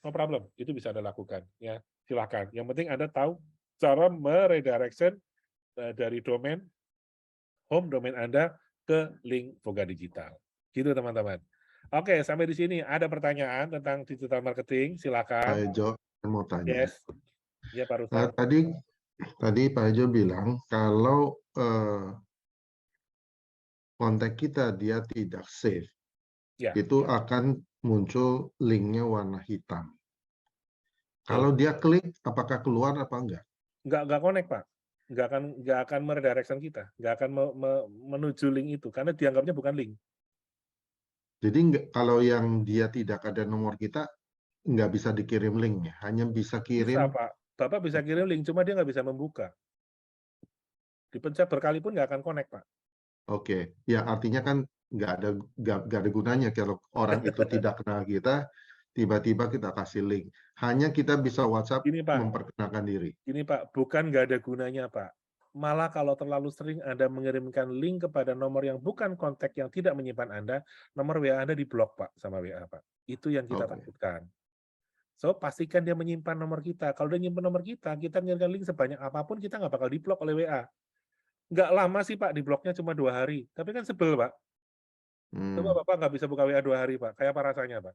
no problem, itu bisa Anda lakukan. Ya, silahkan. Yang penting Anda tahu cara meredirection dari domain, home domain Anda ke link Foga Digital. Gitu teman-teman. Oke, sampai di sini. Ada pertanyaan tentang digital marketing? Silakan. Pak Ejo, saya mau tanya. Yes. Ya, Pak Nah, Ruslan. tadi Pak Ejo bilang kalau kontak kita dia tidak save, Ya. itu akan muncul linknya warna hitam. Kalau dia klik, apakah keluar apa enggak? Nggak connect, Pak. Nggak akan meredirection kita. Nggak akan menuju link itu, karena dianggapnya bukan link. Jadi kalau yang dia tidak ada nomor kita, nggak bisa dikirim linknya, hanya bisa kirim. Bisa, Pak. Bapak bisa kirim link, cuma dia nggak bisa membuka. Dipencet berkali pun nggak akan connect, Pak. Oke, ya artinya kan nggak ada gunanya kalau orang itu tidak kenal kita, tiba-tiba kita kasih link. Hanya kita bisa WhatsApp Gini, Pak. memperkenalkan diri. Gini, Pak, bukan nggak ada gunanya, Pak. Malah kalau terlalu sering Anda mengirimkan link kepada nomor yang bukan kontak yang tidak menyimpan Anda, nomor WA Anda diblok, Pak, sama WA, Pak. Itu yang kita takutkan. So, pastikan dia menyimpan nomor kita. Kalau dia menyimpan nomor kita mengirimkan link sebanyak apapun, kita nggak bakal diblok oleh WA. Nggak lama sih, Pak, dibloknya cuma 2 hari. Tapi kan sebel, Pak. Coba Bapak nggak bisa buka WA 2 hari, Pak. Kayak apa rasanya, Pak?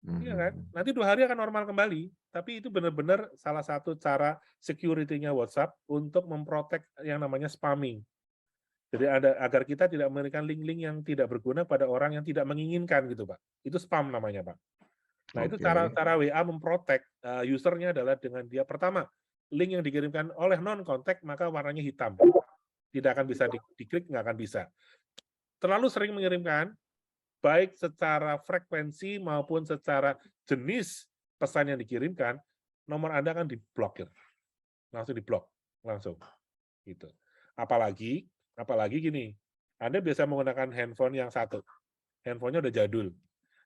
Iya kan? Nanti 2 hari akan normal kembali. Tapi itu benar-benar salah satu cara security-nya WhatsApp untuk memprotek yang namanya spamming. Jadi agar kita tidak memberikan link-link yang tidak berguna pada orang yang tidak menginginkan gitu, Pak. Itu spam namanya, Pak. Nah, itu cara WA memprotek usernya adalah dengan dia pertama, link yang dikirimkan oleh non-kontak maka warnanya hitam. Tidak akan bisa diklik, nggak akan bisa. Terlalu sering mengirimkan, baik secara frekuensi maupun secara jenis pesan yang dikirimkan, nomor Anda akan diblokir. Langsung diblok, langsung. Gitu. Apalagi gini, Anda biasa menggunakan handphone yang satu. Handphonenya udah jadul.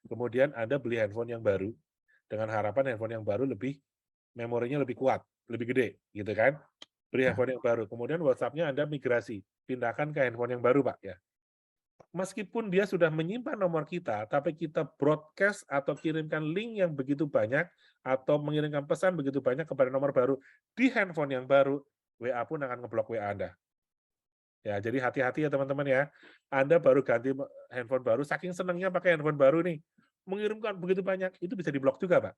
Kemudian Anda beli handphone yang baru dengan harapan handphone yang baru lebih memorinya lebih kuat, lebih gede, gitu kan? Beli handphone yang baru. Kemudian WhatsApp-nya Anda migrasi, pindahkan ke handphone yang baru, Pak, ya. Meskipun dia sudah menyimpan nomor kita, tapi kita broadcast atau kirimkan link yang begitu banyak atau mengirimkan pesan begitu banyak kepada nomor baru di handphone yang baru, WA pun akan ngeblok WA Anda. Ya, jadi hati-hati ya teman-teman ya. Anda baru ganti handphone baru, saking senangnya pakai handphone baru nih, mengirimkan begitu banyak, itu bisa diblok juga, Pak,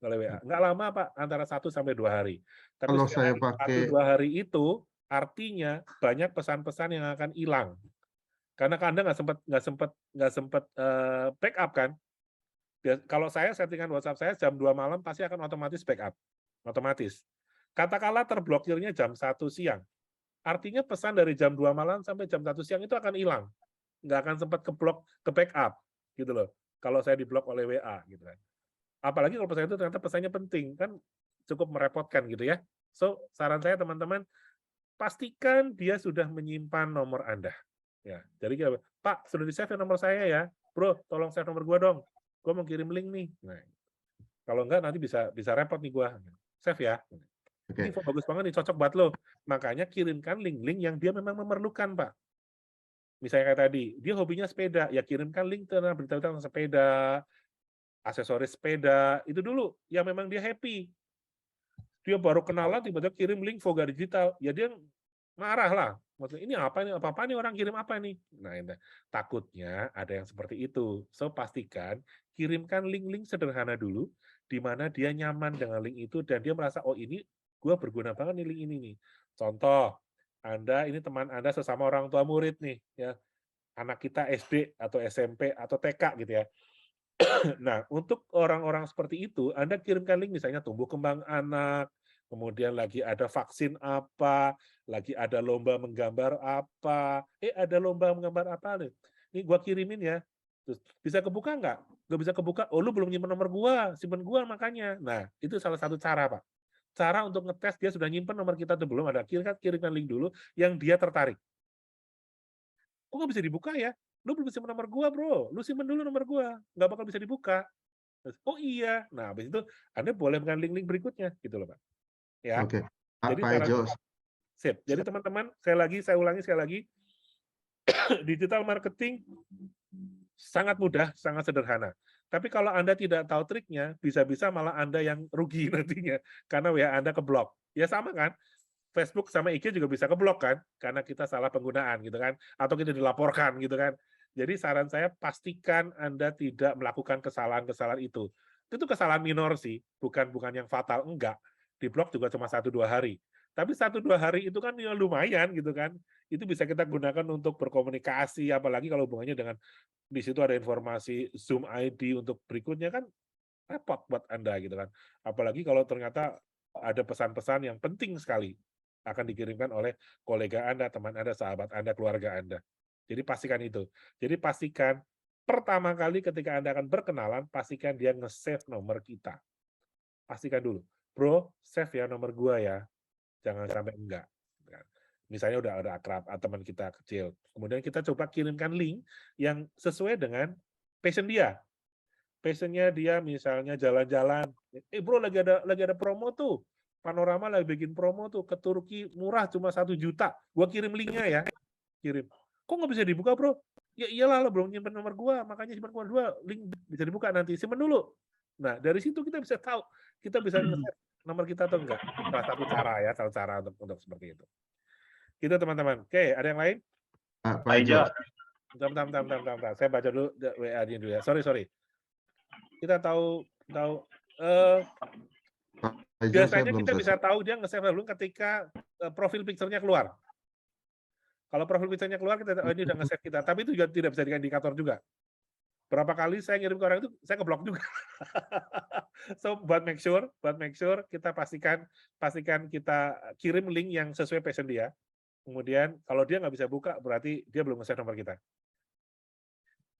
oleh WA. Nggak lama, Pak, antara 1 sampai 2 hari. Tapi Kalau sekali saya lagi, pakai 1-2 hari itu artinya banyak pesan-pesan yang akan hilang. Karena Anda nggak sempat backup kan. Kalau saya settingan WhatsApp saya jam 2 malam pasti akan otomatis backup. Otomatis. Katakanlah terblokirnya jam 1 siang. Artinya pesan dari jam 2 malam sampai jam 1 siang itu akan hilang. Nggak akan sempat ke backup, gitu loh. Kalau saya diblok oleh WA, gitu kan. Apalagi kalau pesan itu ternyata pesannya penting, kan cukup merepotkan gitu ya. So, saran saya teman-teman, pastikan dia sudah menyimpan nomor Anda. Ya, jadi Pak, sudah di-save ya nomor saya ya. Bro, tolong save nomor gua dong. Gua mau kirim link nih. Nah, kalau enggak nanti bisa repot nih gua. Save ya. Ini info bagus banget nih, cocok buat lo. Makanya kirimkan link-link yang dia memang memerlukan, Pak. Misalnya kayak tadi, dia hobinya sepeda, ya kirimkan link tentang berita tentang sepeda, aksesoris sepeda, itu dulu yang memang dia happy. Dia baru kenalan tiba-tiba kirim link Voga Digital, ya dia marah lah. Maksudnya ini apa nih? Apa-apa nih orang kirim apa nih? Nah, takutnya ada yang seperti itu. So pastikan kirimkan link-link sederhana dulu di mana dia nyaman dengan link itu dan dia merasa oh ini gue berguna banget nih link ini nih. Contoh, Anda ini teman Anda sesama orang tua murid nih ya. Anak kita SD atau SMP atau TK gitu ya. Nah, untuk orang-orang seperti itu, Anda kirimkan link misalnya tumbuh kembang anak, kemudian lagi ada vaksin apa, lagi ada lomba menggambar apa, ada lomba menggambar apa nih, ini gua kirimin ya, terus bisa kebuka nggak? Nggak bisa kebuka, oh lu belum nyimpen nomor gua, simpen gua makanya. Nah, itu salah satu cara, Pak. Cara untuk ngetes dia sudah nyimpen nomor kita atau belum, ada kirimkan link dulu yang dia tertarik. Kok nggak bisa dibuka ya? Lu belum simpen nomor gua, bro. Lu simpen dulu nomor gua. Nggak bakal bisa dibuka. Oh iya. Nah, habis itu Anda boleh dengan link-link berikutnya, gitu loh, Pak. Ya. Oke, Jadi Pak Ejo, sip. Jadi teman-teman, saya ulangi sekali lagi, digital marketing sangat mudah, sangat sederhana. Tapi kalau Anda tidak tahu triknya, bisa-bisa malah Anda yang rugi nantinya, karena WA Anda keblok. Ya sama kan? Facebook sama IG juga bisa keblok kan, karena kita salah penggunaan gitu kan, atau kita dilaporkan gitu kan. Jadi saran saya pastikan Anda tidak melakukan kesalahan-kesalahan itu. Itu kesalahan minor sih, bukan yang fatal, enggak. Diblok juga cuma 1-2 hari. Tapi 1-2 hari itu kan ya lumayan gitu kan. Itu bisa kita gunakan untuk berkomunikasi, apalagi kalau hubungannya dengan di situ ada informasi Zoom ID untuk berikutnya kan repot buat Anda gitu kan. Apalagi kalau ternyata ada pesan-pesan yang penting sekali akan dikirimkan oleh kolega Anda, teman Anda, sahabat Anda, keluarga Anda. Jadi pastikan itu. Jadi pastikan pertama kali ketika Anda akan berkenalan, pastikan dia nge-save nomor kita. Pastikan dulu. Bro, save ya nomor gua ya. Jangan sampai enggak. Misalnya udah ada akrab, teman kita kecil. Kemudian kita coba kirimkan link yang sesuai dengan passion dia. Passionnya dia misalnya jalan-jalan. Bro, lagi ada promo tuh. Panorama lagi bikin promo tuh ke Turki murah cuma 1 juta. Gua kirim linknya ya. Kirim. Kok nggak bisa dibuka, bro? Ya iyalah, lo belum nyimpen nomor gua, makanya simpen nomor gua, link bisa dibuka nanti. Simpen dulu. Nah, dari situ kita bisa tahu, kita bisa nge-save nomor kita atau enggak. Salah satu cara untuk seperti itu. Gitu teman-teman. Oke, ada yang lain? Pak Ejo. Bentar. Saya baca dulu WA-nya dulu ya. Sorry. Kita tahu biasanya kita bisa tahu dia nge-save dulu ketika profil picture-nya keluar. Kalau profil picture-nya keluar, kita ini udah nge-save kita. Tapi itu juga tidak bisa jadi indikator juga. Berapa kali saya ngirim ke orang itu, saya keblok juga. So, buat make sure kita pastikan kita kirim link yang sesuai passion dia. Kemudian kalau dia nggak bisa buka, berarti dia belum nge-save nomor kita.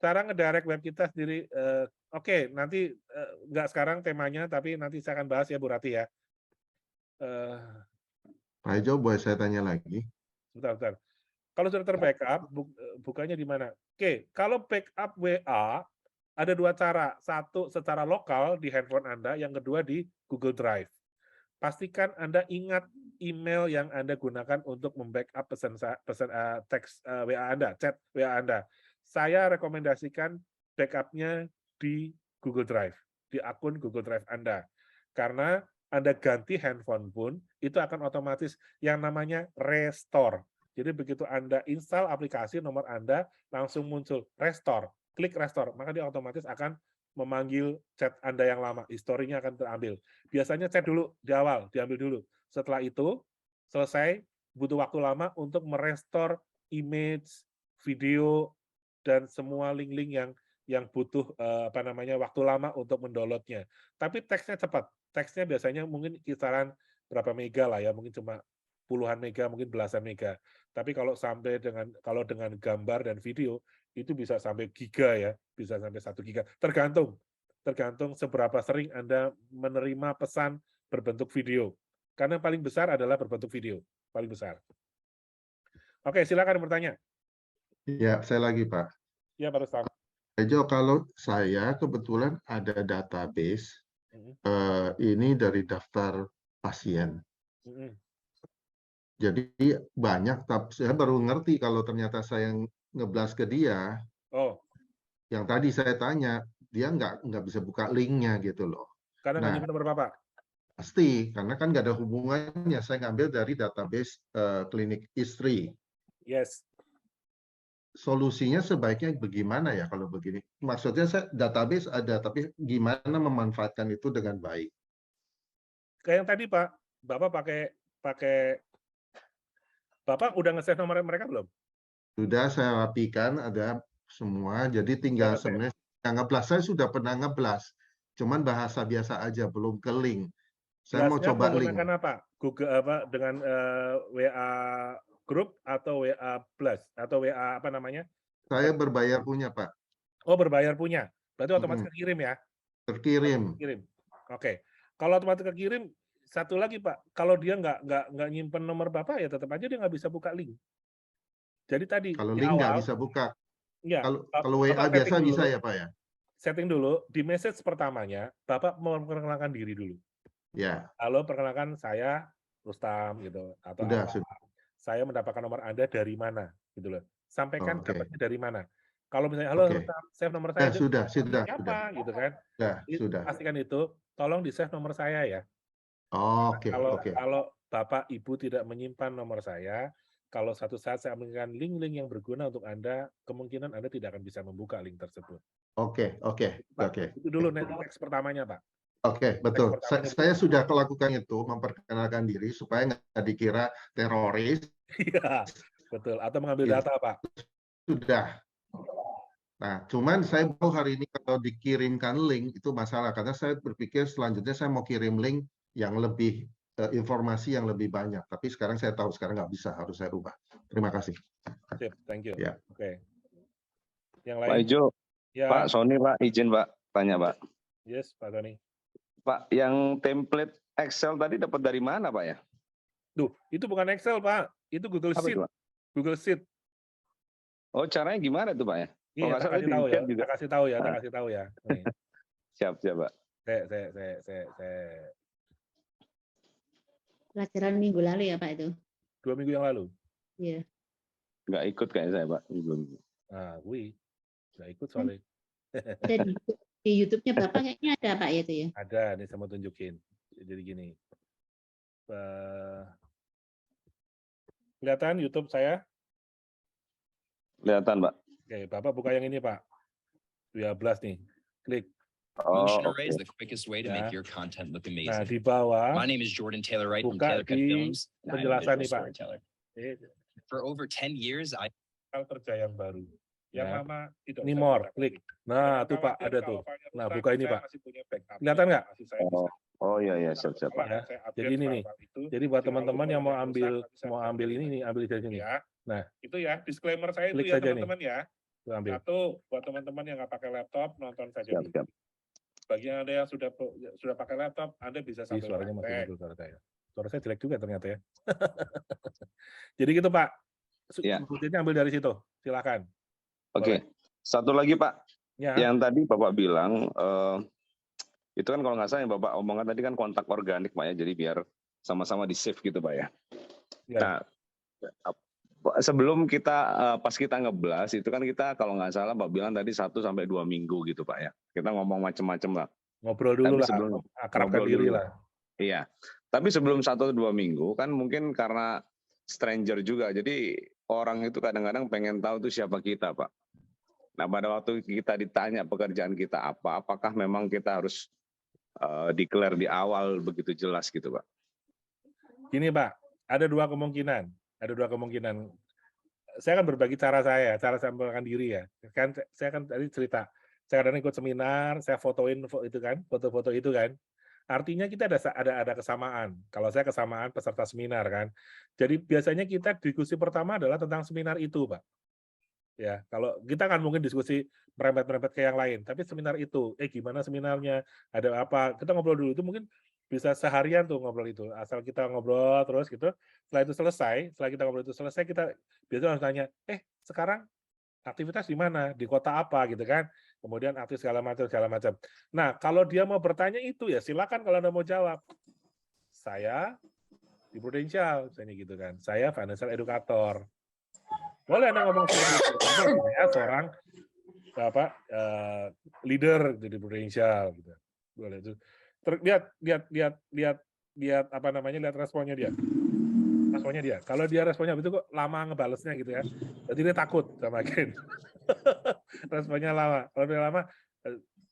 Cara ngedirect web kita sendiri, oke, nanti nggak sekarang temanya, tapi nanti saya akan bahas ya Bu Rati ya. Pak Ejo, boleh saya tanya lagi? Bentar. Kalau sudah terbackup, bukanya di mana? Oke, kalau backup WA, ada dua cara. Satu secara lokal di handphone Anda, yang kedua di Google Drive. Pastikan Anda ingat email yang Anda gunakan untuk membackup pesan teks WA Anda, chat WA Anda. Saya rekomendasikan backupnya di Google Drive, di akun Google Drive Anda. Karena Anda ganti handphone pun, itu akan otomatis yang namanya restore. Jadi begitu Anda install aplikasi, nomor Anda langsung muncul restore. Klik restore, maka dia otomatis akan memanggil chat Anda yang lama. Historinya akan terambil. Biasanya chat dulu di awal, diambil dulu. Setelah itu, selesai, butuh waktu lama untuk merestore image, video, dan semua link-link yang butuh waktu lama untuk mendownloadnya. Tapi teksnya cepat. Teksnya biasanya mungkin kisaran berapa mega lah ya, mungkin cuma puluhan mega, mungkin belasan mega. Tapi kalau dengan gambar dan video itu bisa sampai giga ya, bisa sampai 1 giga. Tergantung seberapa sering Anda menerima pesan berbentuk video. Karena paling besar adalah berbentuk video, paling besar. Oke, silakan bertanya. Ya, saya lagi, Pak. Ya, Pak Rustam. Ejo, kalau saya kebetulan ada database ini dari daftar pasien. Jadi banyak, tapi saya baru ngerti kalau ternyata saya ngeblas ke dia. Oh. Yang tadi saya tanya, dia nggak bisa buka linknya gitu loh. Karena nggak nyimpen nomor Bapak? Pasti, karena kan nggak ada hubungannya. Saya ngambil dari database klinik istri. Yes. Solusinya sebaiknya bagaimana ya kalau begini? Maksudnya database ada, tapi gimana memanfaatkan itu dengan baik? Kayak yang tadi Pak, Bapak pakai Bapak udah nge-save nomor mereka belum? Sudah saya rapikan, ada semua. Jadi tinggal sebenarnya ngeblas. Saya sudah pernah ngeblas, cuman bahasa biasa aja, belum ke link. Saya mau coba link. Menggunakan apa? Google apa dengan WA Group atau WA Plus atau WA apa namanya? Saya berbayar punya, Pak. Oh, berbayar punya. Berarti otomatis kekirim ya? Terkirim. Oke. Kalau otomatis kekirim, satu lagi Pak, kalau dia nggak nyimpen nomor Bapak ya tetap aja dia nggak bisa buka link. Jadi tadi kalau di link nggak awal, bisa buka. Ya, kalau WA biasa dulu, bisa ya Pak ya? Setting dulu, di message pertamanya, Bapak memperkenalkan diri dulu. Ya. Halo, perkenalkan saya Rustam gitu atau sudah. Saya mendapatkan nomor Anda dari mana gitu loh. Sampaikan dapatnya dari mana. Kalau misalnya halo Rustam, save nomor saya. Sudah. Gitu kan. Sudah. Pastikan itu, tolong di-save nomor saya ya. Oke. Kalau Bapak Ibu tidak menyimpan nomor saya, kalau satu saat saya memberikan link-link yang berguna untuk Anda, kemungkinan Anda tidak akan bisa membuka link tersebut. Oke. Itu dulu next pertamanya, Pak. Oke, betul. Saya sudah melakukan itu, memperkenalkan diri supaya nggak dikira teroris. Iya, betul. Atau mengambil data, Pak. Sudah. Nah, cuman saya baru hari ini kalau dikirimkan link itu masalah, karena saya berpikir selanjutnya saya mau kirim link yang lebih informasi yang lebih banyak. Tapi sekarang saya tahu sekarang nggak bisa, harus saya rubah. Terima kasih. Sip, thank you. Ya. Oke. Yang lain? Pak Ijo, ya. Pak Sony, Pak izin Pak tanya Pak. Yes, Pak Sony. Pak, yang template Excel tadi dapat dari mana Pak ya? Duh, itu bukan Excel Pak, itu Google Sheet. Google Sheet. Oh, caranya gimana tuh Pak ya? Iya, tak kasih tahu ya. Nih. Siap Pak. Saya. Pelajaran minggu lalu ya Pak itu? 2 minggu yang lalu? Iya. Nggak ikut kayaknya saya Pak. Nah, nggak ikut soalnya. Ada di YouTube-nya Bapak kayaknya ada Pak ya itu ya? Ada, nih saya mau tunjukin. Jadi gini. Kelihatan YouTube saya? Kelihatan Pak. Oke, Bapak buka yang ini Pak. 12 nih. Klik. Motion Array is the quickest way to make your content look amazing. Nah, di bawah. My name is Jordan Taylor Wright from Taylor Cut Films. Penjelasan nih Pak. For over 10 years, kerja yang baru. Yang lama itu. Ini more, klik. Nah, tuh Pak, ada tuh. Nah, buka ini Pak. Kelihatan nggak? Oh iya, siap Pak. Ya. Jadi ini nih. Jadi buat teman-teman yang mau ambil ini nih, ambil dari sini. Nah, itu ya disclaimer saya itu ya teman-teman ya. Satu, buat teman-teman yang nggak pakai laptop, nonton saja dulu. Bagi yang ada yang sudah pakai laptop, Anda bisa sambil suaranya masih suara saya jelek juga ternyata ya. Jadi gitu Pak. Ya. Buktinya ambil dari situ, silakan. Oke. Satu lagi Pak, Ya. yang tadi Bapak bilang itu kan kalau nggak salah yang Bapak omongkan tadi kan kontak organik Pak ya, jadi biar sama-sama di save gitu Pak ya. Ya. Nah, sebelum kita pas kita ngeblas itu kan kita kalau nggak salah Pak bilang tadi 1 sampai 2 minggu gitu Pak ya. Kita ngomong macam-macam lah. Ngobrol dulu Tapi lah, sebelum akrabkan ngobrol diri dulu. lah. Iya. Tapi sebelum 1 atau 2 minggu kan mungkin karena stranger juga. Jadi orang itu kadang-kadang pengen tahu tuh siapa kita, Pak. Nah, pada waktu kita ditanya pekerjaan kita apa, apakah memang kita harus declare di awal begitu jelas gitu, Pak? Gini, Pak, ada dua kemungkinan. Saya akan berbagi cara saya memperkenalkan diri ya. Kan saya kan tadi cerita, saya kadang ikut seminar, saya fotoin itu kan, foto-foto itu kan. Artinya kita ada kesamaan. Kalau saya kesamaan peserta seminar kan. Jadi biasanya kita diskusi pertama adalah tentang seminar itu, Pak. Ya, kalau kita kan mungkin diskusi merembet-merembet ke yang lain, tapi seminar itu, gimana seminarnya, ada apa, kita ngobrol dulu, itu mungkin bisa seharian tuh ngobrol itu, asal kita ngobrol terus gitu, setelah kita ngobrol itu selesai, kita biasanya harus tanya, sekarang aktivitas di mana, di kota apa gitu kan, kemudian aktif segala macam. Nah, kalau dia mau bertanya itu ya silakan kalau Anda mau jawab. Saya di Prudential, misalnya gitu kan, saya financial educator. Boleh Anda ngomong seperti itu, tapi saya seorang leader di Prudential gitu. Boleh itu. Lihat apa namanya, lihat responnya dia. Kalau dia responnya itu kok lama ngebalesnya gitu ya. Berarti dia takut sama agen. Responnya lama. Kalau dia lama,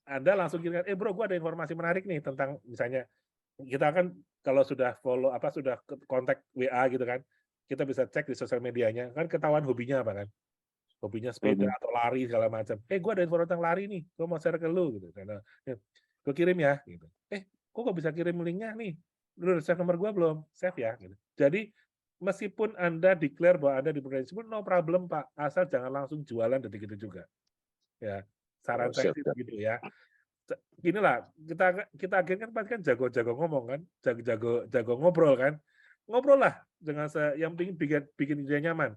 Anda langsung kirimkan, bro, gue ada informasi menarik nih tentang misalnya kita kan kalau sudah sudah kontak WA gitu kan, kita bisa cek di sosial medianya, kan ketahuan hobinya apa kan. Hobinya sepeda atau lari segala macam. Gue ada informasi tentang lari nih, gue mau share ke lu gitu. Gue kirim ya gitu. Kok bisa kirim linknya nih? Lu udah save nomor gue belum? Save ya gitu. Jadi meskipun Anda declare bahwa Anda di Prudential, no problem Pak, asal jangan langsung jualan detik itu juga. Ya, saran saya sih begitu ya. Inilah kita agen kan pasti kan jago ngomong kan, jago ngobrol kan. Ngobrol lah dengan yang bikin dia nyaman.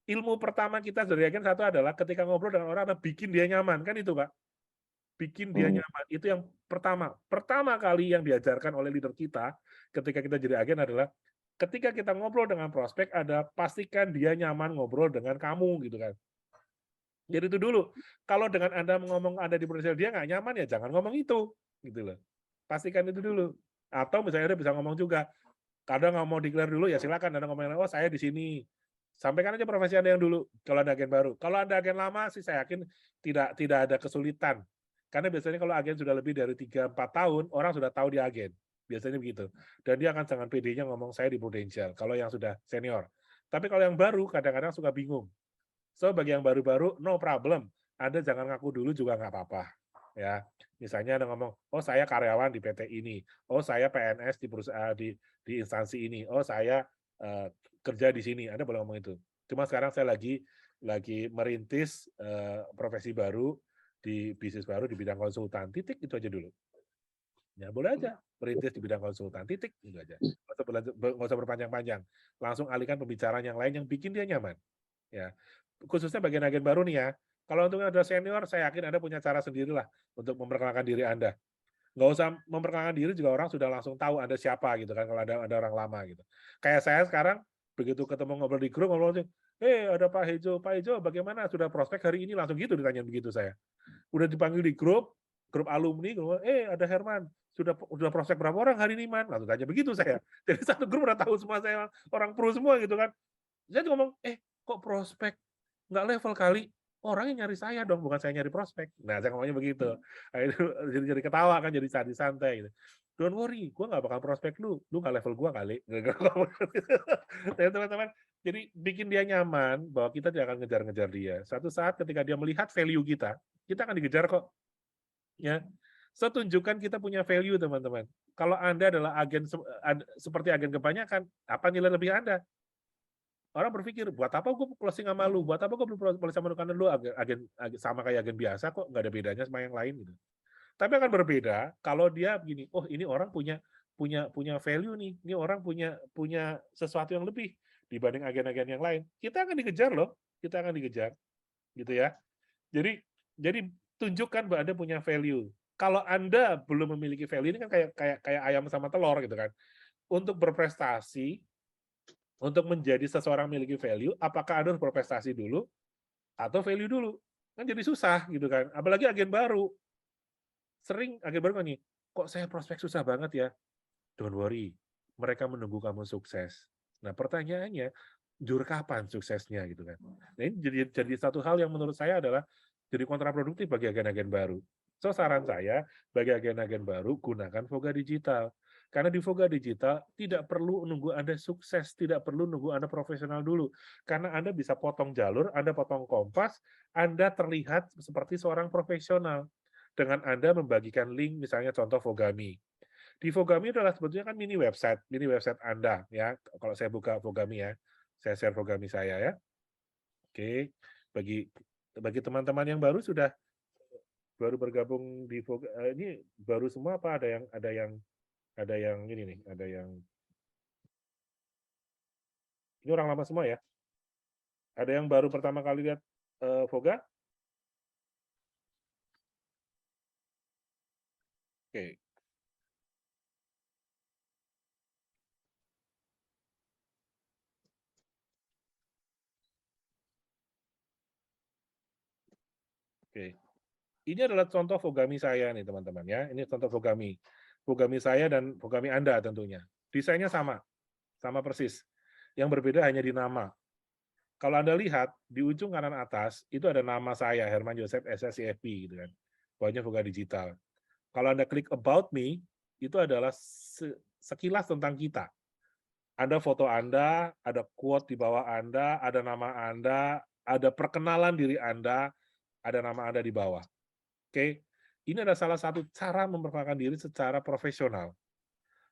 Ilmu pertama kita dari agen satu adalah ketika ngobrol dengan orang bikin dia nyaman kan itu Pak. Bikin dia nyaman itu yang pertama kali yang diajarkan oleh leader kita ketika kita jadi agen adalah ketika kita ngobrol dengan prospek ada pastikan dia nyaman ngobrol dengan kamu gitu kan. Jadi itu dulu. Kalau dengan Anda ngomong Anda di Prudential dia nggak nyaman ya jangan ngomong itu gitu loh. Pastikan itu dulu. Atau misalnya Anda bisa ngomong juga. Kadang nggak mau declare dulu ya silakan Anda ngomong, saya di sini. Sampaikan aja profesi Anda yang dulu kalau Anda agen baru. Kalau Anda agen lama sih saya yakin tidak ada kesulitan. Karena biasanya kalau agen sudah lebih dari 3-4 tahun, orang sudah tahu dia agen. Biasanya begitu. Dan dia akan sangat pede-nya ngomong saya di Prudential kalau yang sudah senior. Tapi kalau yang baru kadang-kadang suka bingung. So bagi yang baru-baru no problem. Anda jangan ngaku dulu juga nggak apa-apa. Ya, misalnya Anda ngomong, saya karyawan di PT ini, saya PNS di perusahaan di instansi ini, saya kerja di sini. Anda boleh ngomong itu. Cuma sekarang saya lagi merintis profesi baru di bisnis baru di bidang konsultan. Titik itu aja dulu. Ya boleh aja merintis di bidang konsultan. Titik itu aja. Nggak usah berpanjang-panjang. Langsung alihkan pembicaraan yang lain yang bikin dia nyaman. Ya, khususnya bagian agen baru nih ya. Kalau untuk ada senior, saya yakin Anda punya cara sendirilah untuk memperkenalkan diri Anda. Nggak usah memperkenalkan diri juga orang sudah langsung tahu Anda siapa gitu kan kalau ada orang lama gitu. Kayak saya sekarang begitu ketemu ngobrol di grup ngobrol, ada Pak Hejo bagaimana sudah prospek hari ini langsung gitu ditanya begitu saya. Udah dipanggil di grup alumni, ada Herman sudah prospek berapa orang hari ini man? Langsung tanya begitu saya. Jadi satu grup udah tahu semua saya orang pro semua gitu kan. Saya ngomong, kok prospek nggak level kali, orangnya nyari saya dong, bukan saya nyari prospek. Nah, saya ngomongnya begitu. Nah, itu jadi ketawa kan, jadi santai gitu. Don't worry, gue nggak bakal prospek lu nggak level gue kali. Nah, teman-teman, jadi bikin dia nyaman bahwa kita tidak akan ngejar-ngejar dia. Suatu saat ketika dia melihat value kita akan dikejar kok. Ya, so tunjukkan kita punya value teman-teman. Kalau Anda adalah agen seperti agen kebanyakan, apa nilai lebih Anda? Orang berpikir, buat apa gue closing sama lu? Buat apa gue belum closing sama lu? Karena lu agen sama kayak agen biasa kok, nggak ada bedanya sama yang lain gitu. Tapi akan berbeda kalau dia begini, ini orang punya value nih, ini orang punya sesuatu yang lebih. dibanding agen-agen yang lain, kita akan dikejar loh, kita akan dikejar, gitu ya. Jadi tunjukkan bahwa Anda punya value. Kalau Anda belum memiliki value, ini kan kayak ayam sama telur gitu kan. Untuk berprestasi, untuk menjadi seseorang memiliki value, apakah Anda harus berprestasi dulu atau value dulu? Kan jadi susah gitu kan. Apalagi agen baru. Sering agen baru kan nih, kok saya prospek susah banget ya? Don't worry, mereka menunggu kamu sukses. Nah, pertanyaannya, jur kapan suksesnya gitu kan? Nah, ini jadi satu hal yang menurut saya adalah jadi kontraproduktif bagi agen-agen baru. So, saran saya, bagi agen-agen baru, gunakan Voga Digital. Karena di Voga Digital tidak perlu nunggu Anda sukses, tidak perlu nunggu Anda profesional dulu. Karena Anda bisa potong jalur, Anda potong kompas, Anda terlihat seperti seorang profesional. Dengan Anda membagikan link, misalnya contoh Vogami. Di Vogami adalah sebetulnya kan mini website Anda ya. Kalau saya buka Vogami ya, saya share Vogami saya ya. Oke, bagi teman-teman yang baru sudah baru bergabung di ini baru semua apa ada yang ini nih, ini orang lama semua ya. Ada yang baru pertama kali lihat Voga? Oke. Oke. Ini adalah contoh Vogami saya nih teman-teman ya. Ini contoh Vogami. Vogami saya dan Vogami Anda tentunya. Desainnya sama persis. Yang berbeda hanya di nama. Kalau Anda lihat di ujung kanan atas itu ada nama saya Herman Joseph SSCFP gitu kan. Bawahnya Voga Digital. Kalau Anda klik About Me itu adalah sekilas tentang kita. Ada foto Anda, ada quote di bawah Anda, ada nama Anda, ada perkenalan diri Anda, ada nama Anda di bawah. Oke, ini adalah salah satu cara memperkenalkan diri secara profesional.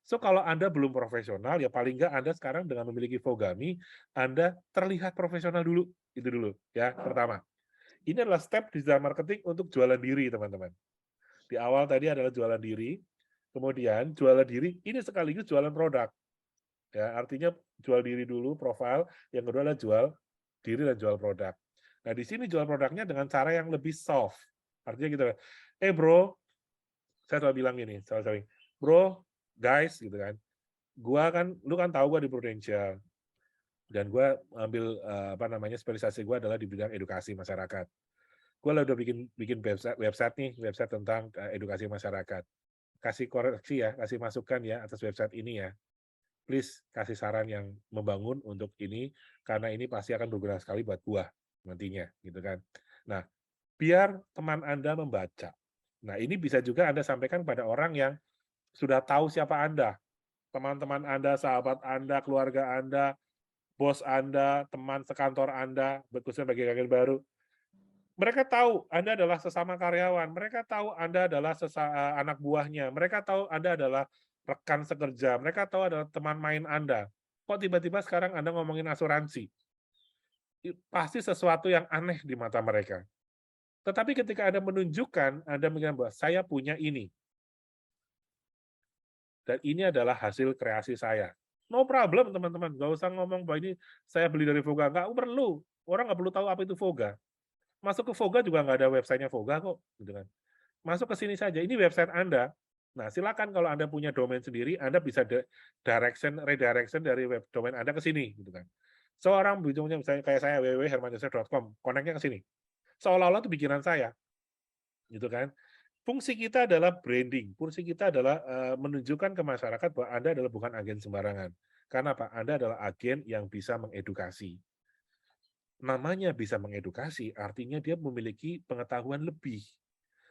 So, kalau Anda belum profesional, ya paling nggak Anda sekarang dengan memiliki Vogami, Anda terlihat profesional dulu. Itu dulu, ya, pertama. Ini adalah step digital marketing untuk jualan diri, teman-teman. Di awal tadi adalah jualan diri, kemudian jualan diri, ini sekaligus jualan produk. Ya, artinya jual diri dulu, profil, yang kedua adalah jual diri dan jual produk. Nah, di sini jual produknya dengan cara yang lebih soft. Artinya gitu, bro, saya selalu bilang gini, sering, bro, guys, gitu kan, lu kan tahu gua di Prudential, dan gua ambil spesialisasi gua adalah di bidang edukasi masyarakat. Gua udah bikin website tentang edukasi masyarakat. Kasih koreksi ya, kasih masukan ya atas website ini ya. Please kasih saran yang membangun untuk ini, karena ini pasti akan berguna sekali buat gua nantinya, gitu kan. Nah, biar teman Anda membaca. Nah, ini bisa juga Anda sampaikan pada orang yang sudah tahu siapa Anda. Teman-teman Anda, sahabat Anda, keluarga Anda, bos Anda, teman sekantor Anda, khususnya bagi agen baru. Mereka tahu Anda adalah sesama karyawan, mereka tahu Anda adalah anak buahnya, mereka tahu Anda adalah rekan sekerja, mereka tahu adalah teman main Anda. Kok tiba-tiba sekarang Anda ngomongin asuransi? Pasti sesuatu yang aneh di mata mereka. Tetapi ketika Anda menunjukkan, Anda mengatakan bahwa saya punya ini. Dan ini adalah hasil kreasi saya. No problem, teman-teman. Nggak usah ngomong bahwa ini saya beli dari Voga. Nggak perlu. Orang nggak perlu tahu apa itu Voga. Masuk ke Voga juga nggak ada websitenya Voga kok. Gitu kan. Masuk ke sini saja. Ini website Anda. Nah, silakan kalau Anda punya domain sendiri, Anda bisa redirection dari web domain Anda ke sini. Gitu kan. Seorang ujungnya misalnya kayak saya, www.hermanjoseph.com, connect-nya ke sini. Seolah-olah itu pikiran saya. Gitu kan. Fungsi kita adalah branding. Fungsi kita adalah menunjukkan ke masyarakat bahwa Anda adalah bukan agen sembarangan. Karena apa? Anda adalah agen yang bisa mengedukasi. Namanya bisa mengedukasi, artinya dia memiliki pengetahuan lebih.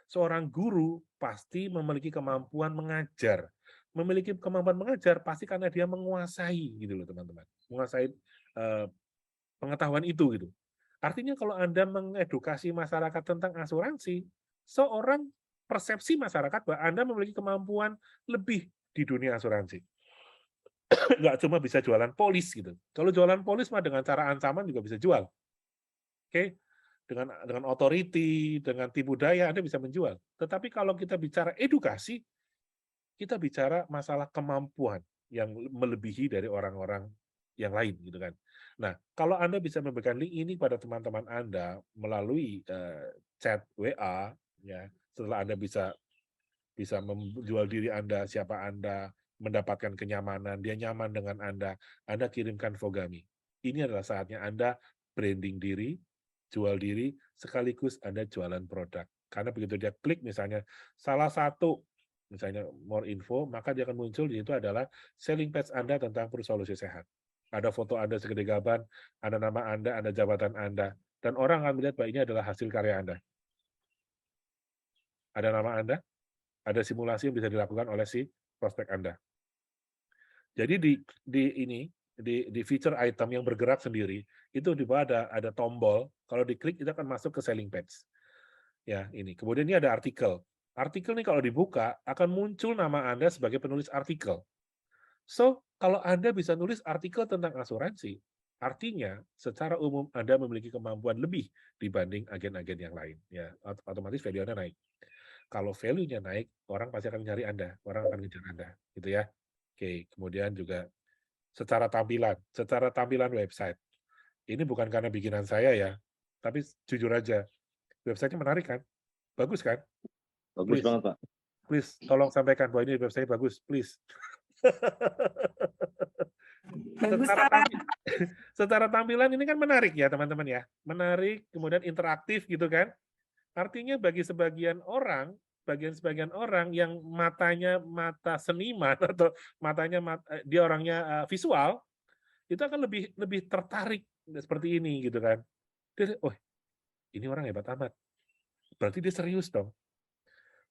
Seorang guru pasti memiliki kemampuan mengajar. Memiliki kemampuan mengajar pasti karena dia menguasai, gitu loh teman-teman. Menguasai pengetahuan itu, gitu. Artinya kalau Anda mengedukasi masyarakat tentang asuransi, seorang persepsi masyarakat bahwa Anda memiliki kemampuan lebih di dunia asuransi. Nggak cuma bisa jualan polis gitu. Kalau jualan polis mah dengan cara ancaman juga bisa jual. Oke? Dengan authority, dengan tipu daya Anda bisa menjual. Tetapi kalau kita bicara edukasi, kita bicara masalah kemampuan yang melebihi dari orang-orang yang lain gitu kan. Nah, kalau Anda bisa memberikan link ini pada teman-teman Anda melalui chat WA, ya, setelah Anda bisa menjual diri Anda, siapa Anda, mendapatkan kenyamanan, dia nyaman dengan Anda kirimkan Fogami. Ini adalah saatnya Anda branding diri, jual diri, sekaligus Anda jualan produk. Karena begitu dia klik misalnya salah satu, misalnya more info, maka dia akan muncul di situ adalah selling page Anda tentang Pulsolusi Sehat. Ada foto Anda segede gaban, ada nama Anda, ada jabatan Anda, dan orang akan melihat bahwa ini adalah hasil karya Anda. Ada nama Anda, ada simulasi yang bisa dilakukan oleh si prospek Anda. Jadi di feature item yang bergerak sendiri itu di bawah ada tombol, kalau diklik itu akan masuk ke selling page. Ya, ini. Kemudian ini ada artikel. Artikel ini kalau dibuka akan muncul nama Anda sebagai penulis artikel. So, kalau Anda bisa nulis artikel tentang asuransi, artinya secara umum Anda memiliki kemampuan lebih dibanding agen-agen yang lain. Ya, otomatis value Anda naik. Kalau value-nya naik, orang pasti akan nyari Anda, orang akan ngejar Anda, gitu ya. Oke, kemudian juga secara tampilan website. Ini bukan karena bikinan saya ya, tapi jujur aja, website-nya menarik kan? Bagus kan? Bagus banget, Pak. Please, tolong sampaikan bahwa ini website bagus, please. Secara tampilan ini kan menarik ya teman-teman ya, menarik, kemudian interaktif gitu kan. Artinya bagi sebagian orang yang matanya mata seniman atau matanya dia orangnya visual, itu akan lebih tertarik seperti ini gitu kan. Oh, ini orang hebat amat. Berarti dia serius dong.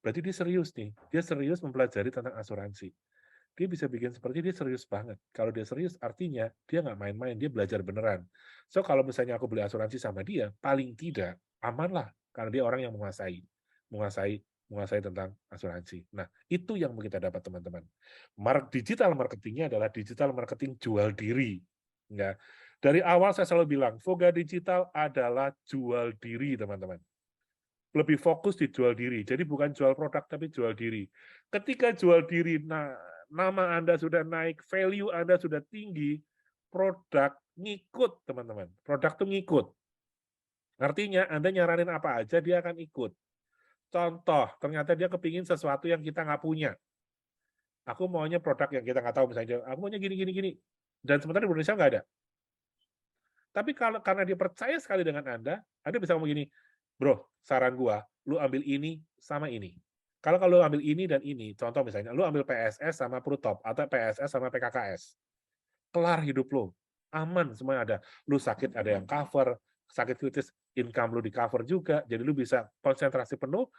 Berarti dia serius nih. Dia serius mempelajari tentang asuransi. Dia bisa bikin seperti dia serius banget. Kalau dia serius, artinya dia nggak main-main, dia belajar beneran. So, kalau misalnya aku beli asuransi sama dia, paling tidak aman lah, karena dia orang yang menguasai tentang asuransi. Nah, itu yang kita dapat teman-teman. Digital marketingnya adalah digital marketing jual diri. Ya. Dari awal saya selalu bilang, Voga Digital adalah jual diri, teman-teman. Lebih fokus di jual diri. Jadi bukan jual produk, tapi jual diri. Ketika jual diri, nama Anda sudah naik, value Anda sudah tinggi, produk ngikut, teman-teman. Produk tuh ngikut. Artinya, Anda nyaranin apa aja, dia akan ikut. Contoh, ternyata dia kepingin sesuatu yang kita nggak punya. Aku maunya produk yang kita nggak tahu, misalnya, aku maunya gini. Dan sementara di Indonesia nggak ada. Tapi karena dia percaya sekali dengan Anda bisa ngomong gini, bro, saran gua, lu ambil ini sama ini. Kalau lu ambil ini dan ini, contoh misalnya, lu ambil PSS sama Prutop, atau PSS sama PKKS. Kelar hidup lu. Aman, semuanya ada. Lu sakit ada yang cover, sakit kritis, income lu di cover juga, jadi lu bisa konsentrasi penuh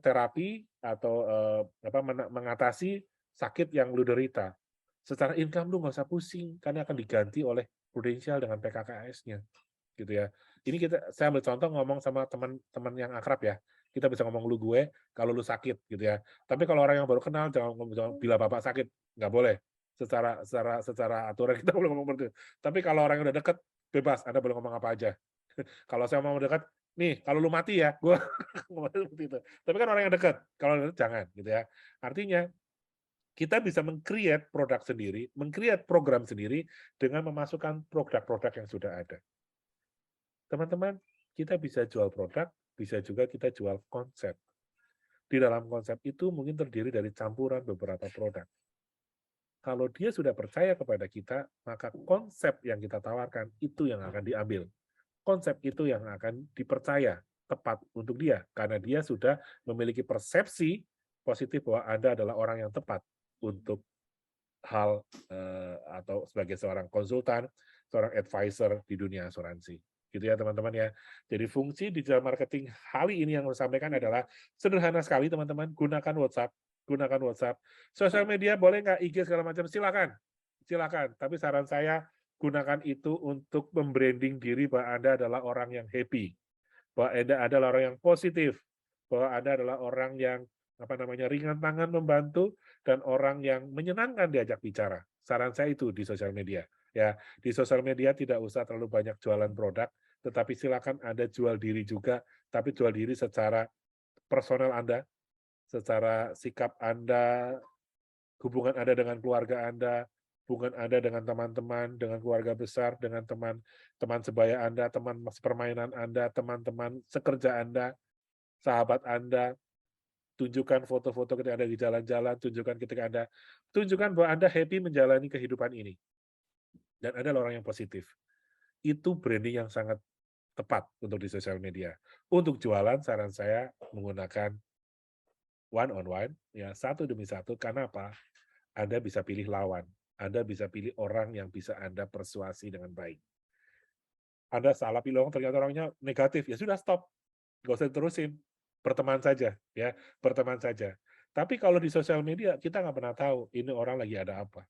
terapi atau mengatasi sakit yang lu derita. Secara income lu nggak usah pusing, karena akan diganti oleh Prudential dengan PKKS-nya, gitu ya. Ini saya ambil contoh ngomong sama teman-teman yang akrab ya. Kita bisa ngomong lu gue kalau lu sakit gitu ya. Tapi kalau orang yang baru kenal jangan ngomong bila bapak sakit, nggak boleh. Secara aturan kita boleh ngomong seperti itu. Tapi kalau orang yang udah deket bebas, Anda boleh ngomong apa aja. Kalau saya mau dekat, nih kalau lu mati ya, gue ngomong seperti itu. Tapi kan orang yang dekat, kalau dekat jangan gitu ya. Artinya kita bisa meng-create produk sendiri, meng-create program sendiri dengan memasukkan produk-produk yang sudah ada. Teman-teman, kita bisa jual produk, bisa juga kita jual konsep. Di dalam konsep itu mungkin terdiri dari campuran beberapa produk. Kalau dia sudah percaya kepada kita, maka konsep yang kita tawarkan itu yang akan diambil. Konsep itu yang akan dipercaya tepat untuk dia, karena dia sudah memiliki persepsi positif bahwa Anda adalah orang yang tepat untuk hal atau sebagai seorang konsultan, seorang advisor di dunia asuransi. Gitu ya teman-teman ya. Jadi fungsi digital marketing kali ini yang saya sampaikan adalah sederhana sekali teman-teman, gunakan WhatsApp. Sosial media boleh nggak, IG segala macam, silakan. Tapi saran saya gunakan itu untuk membranding diri bahwa Anda adalah orang yang happy, bahwa Anda adalah orang yang positif, bahwa Anda adalah orang yang ringan tangan membantu, dan orang yang menyenangkan diajak bicara. Saran saya itu di sosial media. Ya, di sosial media tidak usah terlalu banyak jualan produk, tetapi silakan Anda jual diri juga, tapi jual diri secara personal Anda, secara sikap Anda, hubungan Anda dengan keluarga Anda, hubungan Anda dengan teman-teman, dengan keluarga besar, dengan teman sebaya Anda, teman permainan Anda, teman-teman sekerja Anda, sahabat Anda. Tunjukkan foto-foto ketika Anda di jalan-jalan, tunjukkan bahwa Anda happy menjalani kehidupan ini. Dan Anda adalah orang yang positif. Itu branding yang sangat tepat untuk di sosial media. Untuk jualan, saran saya menggunakan one-on-one, ya, satu demi satu. Karena apa? Anda bisa pilih lawan. Anda bisa pilih orang yang bisa Anda persuasi dengan baik. Anda salah pilih orang, ternyata orangnya negatif, ya sudah stop. Nggak usah diterusin. Berteman saja, ya, berteman saja. Tapi kalau di sosial media, kita nggak pernah tahu ini orang lagi ada apa.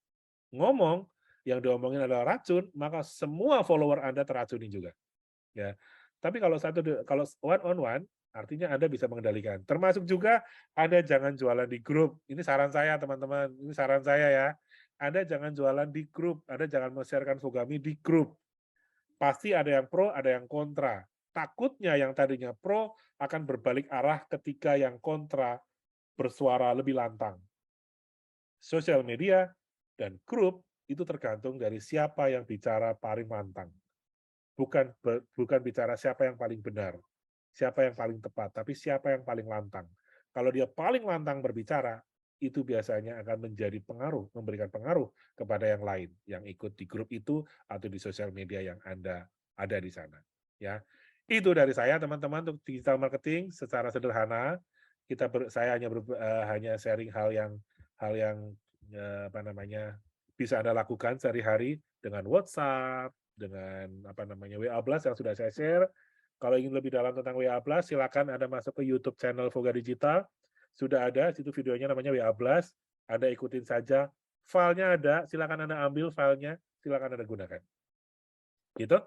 Ngomong, yang diomongin adalah racun, maka semua follower Anda teracuni juga. Ya. Tapi kalau one on one, artinya Anda bisa mengendalikan. Termasuk juga Anda jangan jualan di grup. Ini saran saya, teman-teman. Ini saran saya ya. Anda jangan jualan di grup. Anda jangan men-sharekan Fogami di grup. Pasti ada yang pro, ada yang kontra. Takutnya yang tadinya pro akan berbalik arah ketika yang kontra bersuara lebih lantang. Sosial media dan grup itu tergantung dari siapa yang bicara paling lantang. Bukan bicara siapa yang paling benar, siapa yang paling tepat, tapi siapa yang paling lantang. Kalau dia paling lantang berbicara, itu biasanya akan memberikan pengaruh kepada yang lain yang ikut di grup itu atau di sosial media yang Anda ada di sana. Ya, itu dari saya, teman-teman, untuk digital marketing secara sederhana. Saya hanya sharing hal yang bisa Anda lakukan sehari-hari dengan WhatsApp, dengan WA Blast yang sudah saya share. Kalau ingin lebih dalam tentang WA Blast, silakan Anda masuk ke YouTube channel Voga Digital. Sudah ada, situ videonya namanya WA Blast. Anda ikutin saja. Filenya ada, silakan Anda ambil filenya, silakan Anda gunakan. Gitu?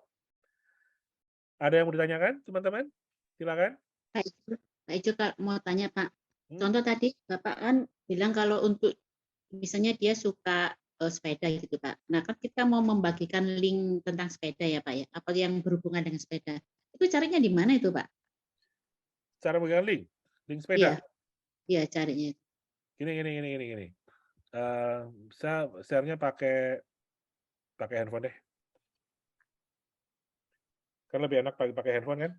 Ada yang mau ditanyakan, teman-teman? Silakan. Pak Ijo mau tanya, Pak. Contoh tadi Bapak kan bilang kalau untuk misalnya dia suka sepeda gitu, Pak. Nah, kan kita mau membagikan link tentang sepeda ya, Pak ya. Apa yang berhubungan dengan sepeda. Itu caranya di mana itu, Pak? Cara membagikan link sepeda. Iya, caranya. Gini. Saya share-nya pakai handphone deh. Kan lebih enak pakai handphone kan?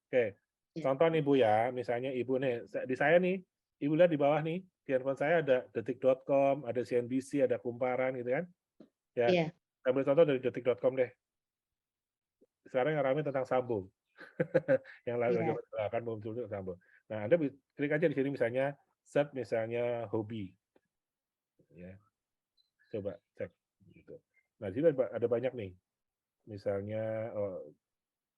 Oke. Contoh nih Bu ya, misalnya Ibu nih, di saya nih, Ibu lihat di bawah nih, di handphone saya ada detik.com, ada CNBC, ada Kumparan gitu kan. Ya. Iya. Ambil contoh dari detik.com deh. Sekarang yang ramai tentang Sambo. Yang lagi akan muncul Sambo. Nah, Anda klik aja di sini misalnya search misalnya hobi. Ya. Coba cek gitu. Nah, di sini ada banyak nih. Misalnya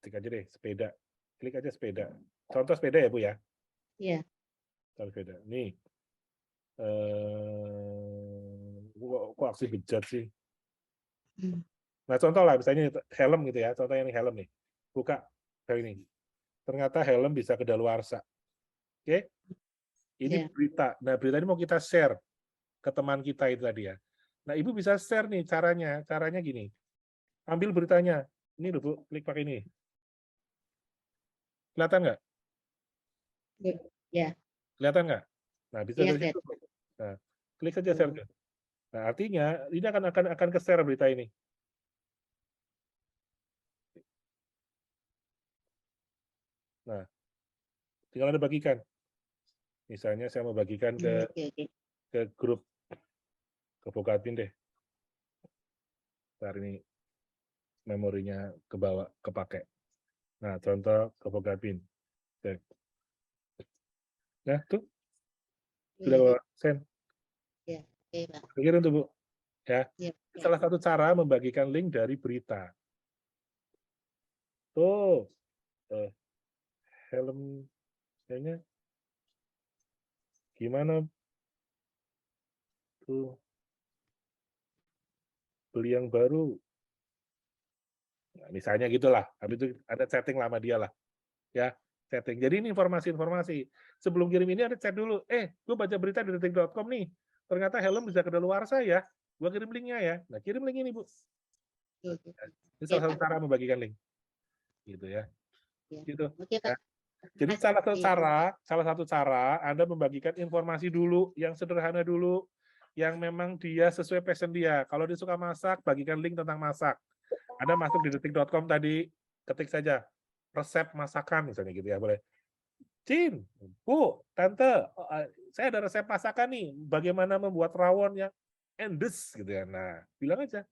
klik aja deh sepeda. Klik aja sepeda. Contoh sepeda ya, Bu ya? Iya. Contoh sepeda. Nih. Kok aksi bejat sih? Nah, contoh lah, misalnya helm gitu ya. Contohnya ini helm nih. Buka kayak ini. Ternyata helm bisa kedaluarsa. Oke? Ini berita. Nah, berita ini mau kita share ke teman kita itu tadi ya. Nah, Ibu bisa share nih caranya. Caranya gini. Ambil beritanya. Ini loh, Bu. Klik pakai ini. Kelihatan nggak? Iya. Kelihatan nggak? Nah, bisa dari situ. Nah, klik saja share. Nah, artinya ini akan ke-share berita ini. Nah, tinggal Anda bagikan. Misalnya saya mau bagikan ke grup, ke Vogatin deh. Ntar ini memorinya kepake. Nah, contoh ke Vogatin. Nah, tuh. Sudah send. Iya, oke, Pak. Pikirin tuh, Bu. Ya. Salah satu cara membagikan link dari berita. Tuh. Helm kayaknya gimana tuh, beli yang baru. Nah, misalnya gitulah. Habis itu ada chatting lama dia lah. Ya, chatting. Jadi ini informasi-informasi. Sebelum kirim ini ada chat dulu. Gue baca berita di detik.com nih. Ternyata helm bisa kedaluarsa ya. Gue kirim linknya ya. Nah, kirim link ini, Bu. Ini salah satu cara membagikan link. Gitu ya. Gitu. Ya. Jadi salah satu cara Anda membagikan informasi dulu, yang sederhana dulu. yang memang dia sesuai passion dia. Kalau dia suka masak, bagikan link tentang masak. Anda masuk di detik.com tadi, ketik saja resep masakan misalnya gitu ya, boleh. Cin, Bu, Tante, saya ada resep masakan nih, bagaimana membuat rawon yang endes gitu ya. Nah, bilang aja.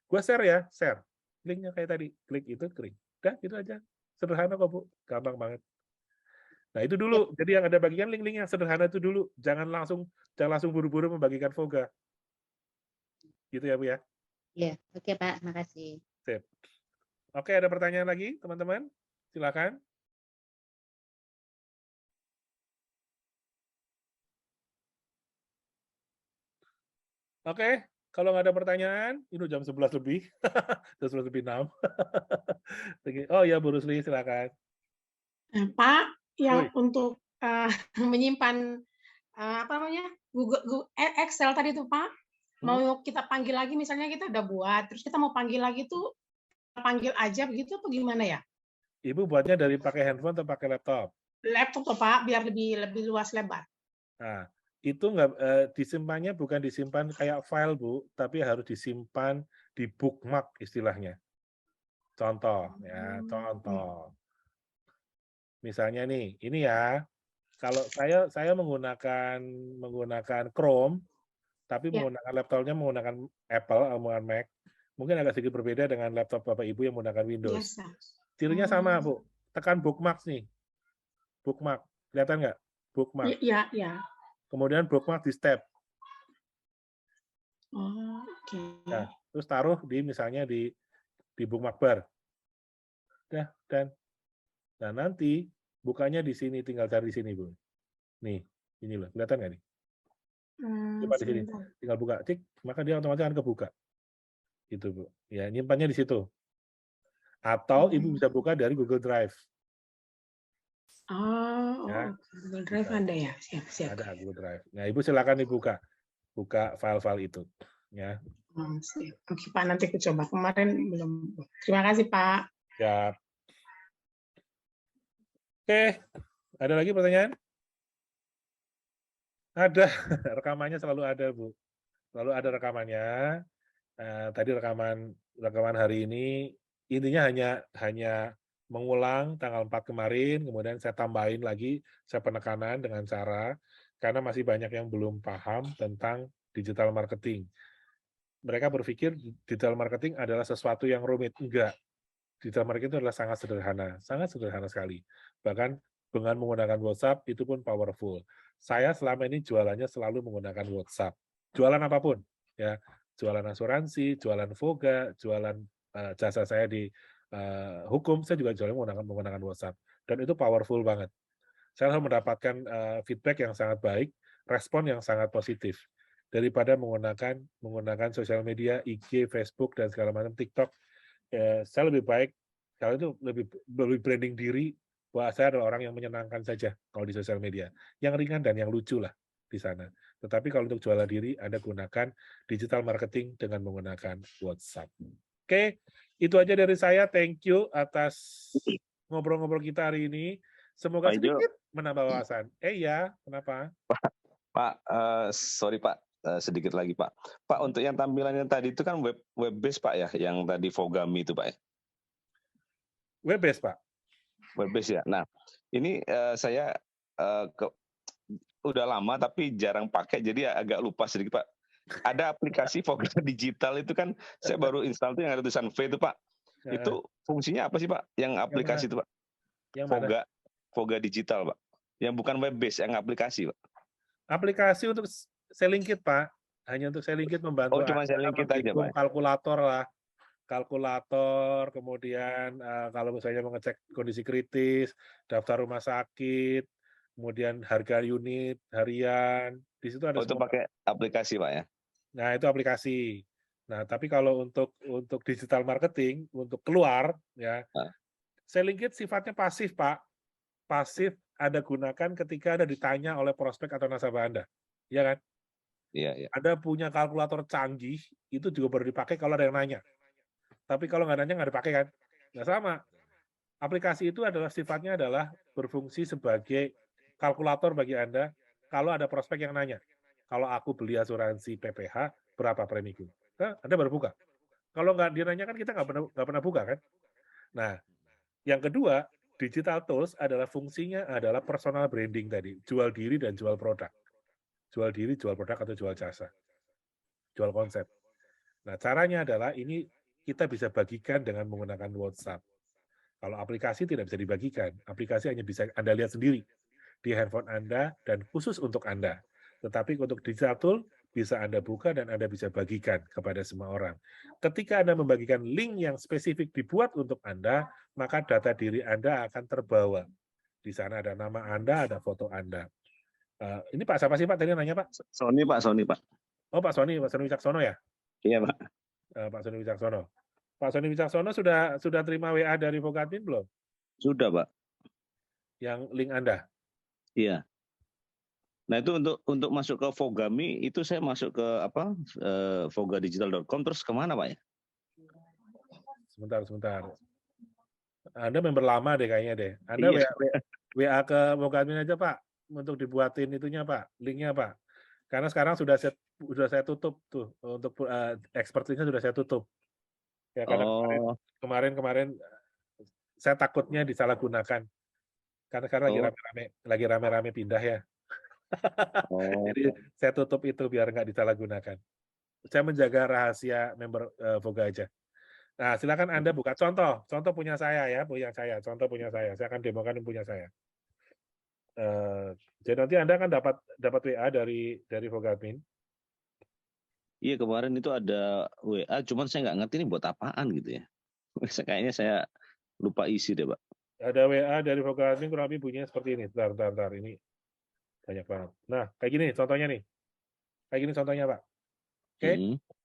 Gue share ya, share. Linknya kayak tadi, klik itu, klik. Udah, gitu aja. Sederhana kok, Bu. Gampang banget. Nah, itu dulu. Jadi yang ada bagian link-link yang sederhana itu dulu. Jangan langsung buru-buru membagikan Voga. Gitu ya, Bu ya? Iya, oke Pak, makasih. Sip. Oke, ada pertanyaan lagi, teman-teman? Silakan. Oke, kalau nggak ada pertanyaan, ini jam 11 lebih. 11 lebih 6. Oh ya, Bu Rusli, silakan. Pak, yang Woi. untuk menyimpan apa namanya Google Excel tadi tuh Pak, mau kita panggil lagi misalnya kita udah buat, terus kita mau panggil lagi tuh panggil aja begitu apa gimana ya? Ibu buatnya dari pakai handphone atau pakai laptop? Laptop tuh Pak, biar lebih luas lebar. Nah, itu nggak disimpannya bukan disimpan kayak file Bu, tapi harus disimpan di bookmark istilahnya. Contoh ya, contoh. Misalnya nih, ini ya. Kalau saya menggunakan Chrome, tapi menggunakan laptopnya menggunakan Apple, menggunakan Mac, mungkin agak sedikit berbeda dengan laptop Bapak Ibu yang menggunakan Windows. Cirinya sama, Bu. Tekan bookmark nih. Bookmark. Kelihatan nggak? Bookmark. Iya, iya. Kemudian bookmark di tab. Oh, oke. Nah, terus taruh di misalnya di bookmark bar. Dan nah nanti bukanya di sini, tinggal cari di sini, Bu. Nih, ini loh. Kelihatan nggak nih? Coba di sini. Tinggal buka, cik, maka dia otomatis akan kebuka. Gitu, Bu. Ya, nyimpannya di situ. Atau Ibu bisa buka dari Google Drive. Oh, Ya, Google Drive ada ya? Siap. Ada Google Drive. Nah, Ibu silakan dibuka. Buka file-file itu. Ya. Siap. Oke, Pak, nanti aku coba. Kemarin belum. Terima kasih, Pak. Ya. Oke, ada lagi pertanyaan? Ada, rekamannya selalu ada, Bu. Selalu ada rekamannya. Tadi rekaman hari ini intinya hanya mengulang tanggal 4 kemarin, kemudian saya tambahin lagi, saya penekanan dengan cara karena masih banyak yang belum paham tentang digital marketing. Mereka berpikir digital marketing adalah sesuatu yang rumit. Enggak. Digital marketing itu adalah sangat sederhana sekali. Bahkan dengan menggunakan WhatsApp itu pun powerful. Saya selama ini jualannya selalu menggunakan WhatsApp. Jualan apapun, ya, jualan asuransi, jualan Voga, jualan jasa saya di hukum, saya juga jualan menggunakan WhatsApp. Dan itu powerful banget. Saya selalu mendapatkan feedback yang sangat baik, respon yang sangat positif daripada menggunakan sosial media, IG, Facebook dan segala macam, TikTok. Saya lebih baik kalau itu lebih branding diri bahwa saya adalah orang yang menyenangkan saja kalau di sosial media, yang ringan dan yang lucu lah di sana. Tetapi kalau untuk jualan diri, Anda gunakan digital marketing dengan menggunakan WhatsApp. Oke, itu aja dari saya. Thank you atas ngobrol-ngobrol kita hari ini. Semoga sedikit menambah wawasan. Ya, kenapa? Pak, sorry Pak, sedikit lagi Pak. Pak, untuk yang tampilannya tadi itu kan web based Pak ya, yang tadi Vogami itu Pak ya? Web based Pak. Web based ya. Nah, ini saya udah lama tapi jarang pakai, jadi agak lupa sedikit Pak. Ada aplikasi Voga digital itu kan saya baru install tuh yang ada tulisan V itu Pak. Itu fungsinya apa sih Pak? Yang aplikasi itu Pak? Yang Voga digital Pak. Yang bukan web based, yang aplikasi Pak. Aplikasi untuk selling kit Pak. Hanya untuk selling kit membantu. Oh, cuma selling kit aja Pak. Kalkulator lah. Kalkulator, kemudian kalau misalnya mengecek kondisi kritis, daftar rumah sakit, kemudian harga unit harian, di situ ada. Oh, itu pakai aplikasi Pak ya? Nah, itu aplikasi. Nah, tapi kalau untuk digital marketing, untuk keluar, ya, selling kit sifatnya pasif Pak. Pasif Anda gunakan ketika Anda ditanya oleh prospek atau nasabah Anda. Iya kan? Iya. Anda punya kalkulator canggih, itu juga baru dipakai kalau ada yang nanya. Tapi kalau nggak nanya, nggak dipakai kan? Nggak sama. Aplikasi itu adalah sifatnya adalah berfungsi sebagai kalkulator bagi Anda kalau ada prospek yang nanya. kalau aku beli asuransi PPH, berapa premiku? Nah, Anda baru buka. Kalau nggak dia nanya kan kita nggak pernah buka kan? Nah, yang kedua, digital tools adalah fungsinya adalah personal branding tadi, jual diri dan jual produk. Jual diri, jual produk atau jual jasa. Jual konsep. Nah, caranya adalah ini kita bisa bagikan dengan menggunakan WhatsApp. Kalau aplikasi tidak bisa dibagikan, aplikasi hanya bisa Anda lihat sendiri di handphone Anda dan khusus untuk Anda. Tetapi untuk digital tool bisa Anda buka dan Anda bisa bagikan kepada semua orang. Ketika Anda membagikan link yang spesifik dibuat untuk Anda, maka data diri Anda akan terbawa. Di sana ada nama Anda, ada foto Anda. Ini Pak siapa sih Pak? Tadi nanya Pak? Sony Pak. Oh Pak Sony Wicaksono ya? Iya Pak. Pak Sony Wicaksono. Pak Sony Wicaksono sudah terima WA dari Vogadmin belum? Sudah Pak. Yang link Anda? Iya. Nah itu untuk masuk ke Vogami itu saya masuk ke apa vogadigital.com terus kemana Pak ya? Sebentar. Anda member lama deh kayaknya deh. Anda iya. WA ke Vogadmin aja Pak untuk dibuatin itunya Pak, linknya Pak. Karena sekarang sudah saya tutup tuh untuk expertise-nya sudah saya tutup. Ya karena kemarin saya takutnya disalahgunakan. Karena sekarang lagi rame-rame pindah ya. Jadi saya tutup itu biar nggak disalahgunakan. Saya menjaga rahasia member Voga aja. Nah, silakan Anda buka contoh punya saya ya, contoh punya saya. Saya akan demokan yang punya saya. Jadi nanti Anda akan dapat WA dari Vogadmin. Iya kemarin itu ada WA, cuman saya nggak ngerti ini buat apaan gitu ya. Kayaknya saya lupa isi deh Pak. Ada WA dari Vogadmin kurang lebih bunyinya seperti ini. Bentar, ini banyak banget. Nah, kayak gini contohnya nih. Kayak gini contohnya Pak. Oke,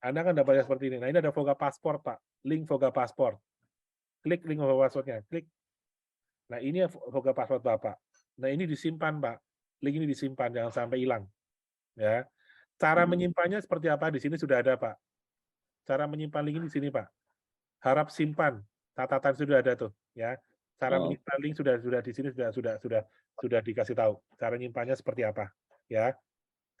Anda akan dapatnya seperti ini. Nah, ini ada Voga Passport Pak. Link Voga Passport. Klik link Voga Passportnya. Klik. Nah, ini Voga Passport Bapak. Nah, ini disimpan Pak. Link ini disimpan, jangan sampai hilang. Ya. Cara menyimpannya seperti apa? Di sini sudah ada Pak. Cara menyimpan link ini di sini Pak. Harap simpan. Catatan sudah ada tuh. Ya. Cara menyimpan link sudah di sini sudah dikasih tahu. Cara nyimpannya seperti apa. Ya.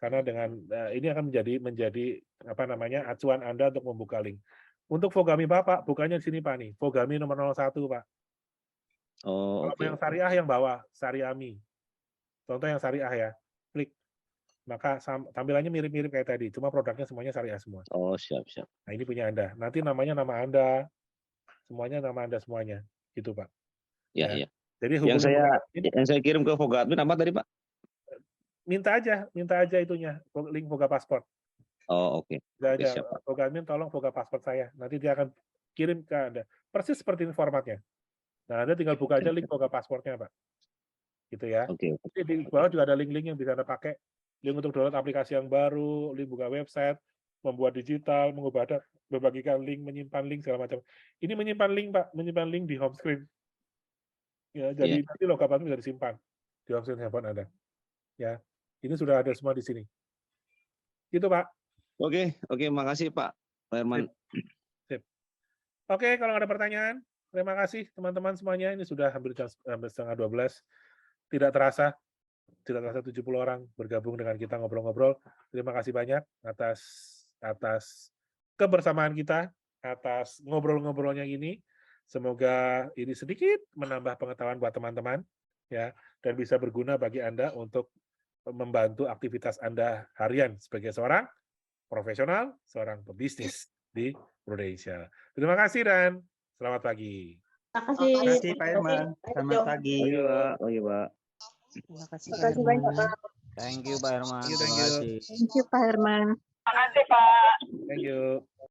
Karena dengan ini akan menjadi apa namanya acuan Anda untuk membuka link. Untuk Vogami Bapak, bukannya di sini Pak nih. Vogami nomor 01 Pak. Kalau yang syariah yang bawah, Syariami. Contoh yang syariah ya. Klik. Maka tampilannya mirip-mirip kayak tadi, cuma produknya semuanya syariah semua. Oh, siap. Nah, ini punya Anda. Nanti namanya nama Anda. Semuanya nama Anda semuanya. Gitu, Pak. Ya. Jadi yang saya kirim ke Vogadmin apa tadi, Pak? Minta aja itunya, link Voga Passport. Oh, oke. Aja, Vogadmin tolong Voga Passport saya. Nanti dia akan kirim ke Anda. Persis seperti ini formatnya. Nah, Anda tinggal buka aja link Voga Passportnya, Pak. Gitu ya. Oke. Di bawah juga ada link-link yang bisa Anda pakai. Link untuk download aplikasi yang baru, link buka website, membuat digital, mengubah data, membagikan link, menyimpan link, segala macam. Ini menyimpan link, Pak. Menyimpan link di home screen. Ya, jadi nanti logonya bisa disimpan di home screen handphone Anda. Ya, ini sudah ada semua di sini. Gitu, Pak. Oke, makasih Pak Herman. Sip. Oke, kalau ada pertanyaan, terima kasih teman-teman semuanya. Ini sudah hampir setengah 12. Tidak terasa 70 orang bergabung dengan kita ngobrol-ngobrol. Terima kasih banyak atas kebersamaan kita, atas ngobrol-ngobrolnya ini. Semoga ini sedikit menambah pengetahuan buat teman-teman ya, dan bisa berguna bagi Anda untuk membantu aktivitas Anda harian sebagai seorang profesional, seorang pebisnis di Prudensial. Terima kasih dan selamat pagi. Terima kasih Pak Herman. Selamat pagi. Oh iya Pak. Terima kasih banyak Pak. Thank you Pak Herman. Thank you Pak Herman. Terima kasih Pak. Thank you.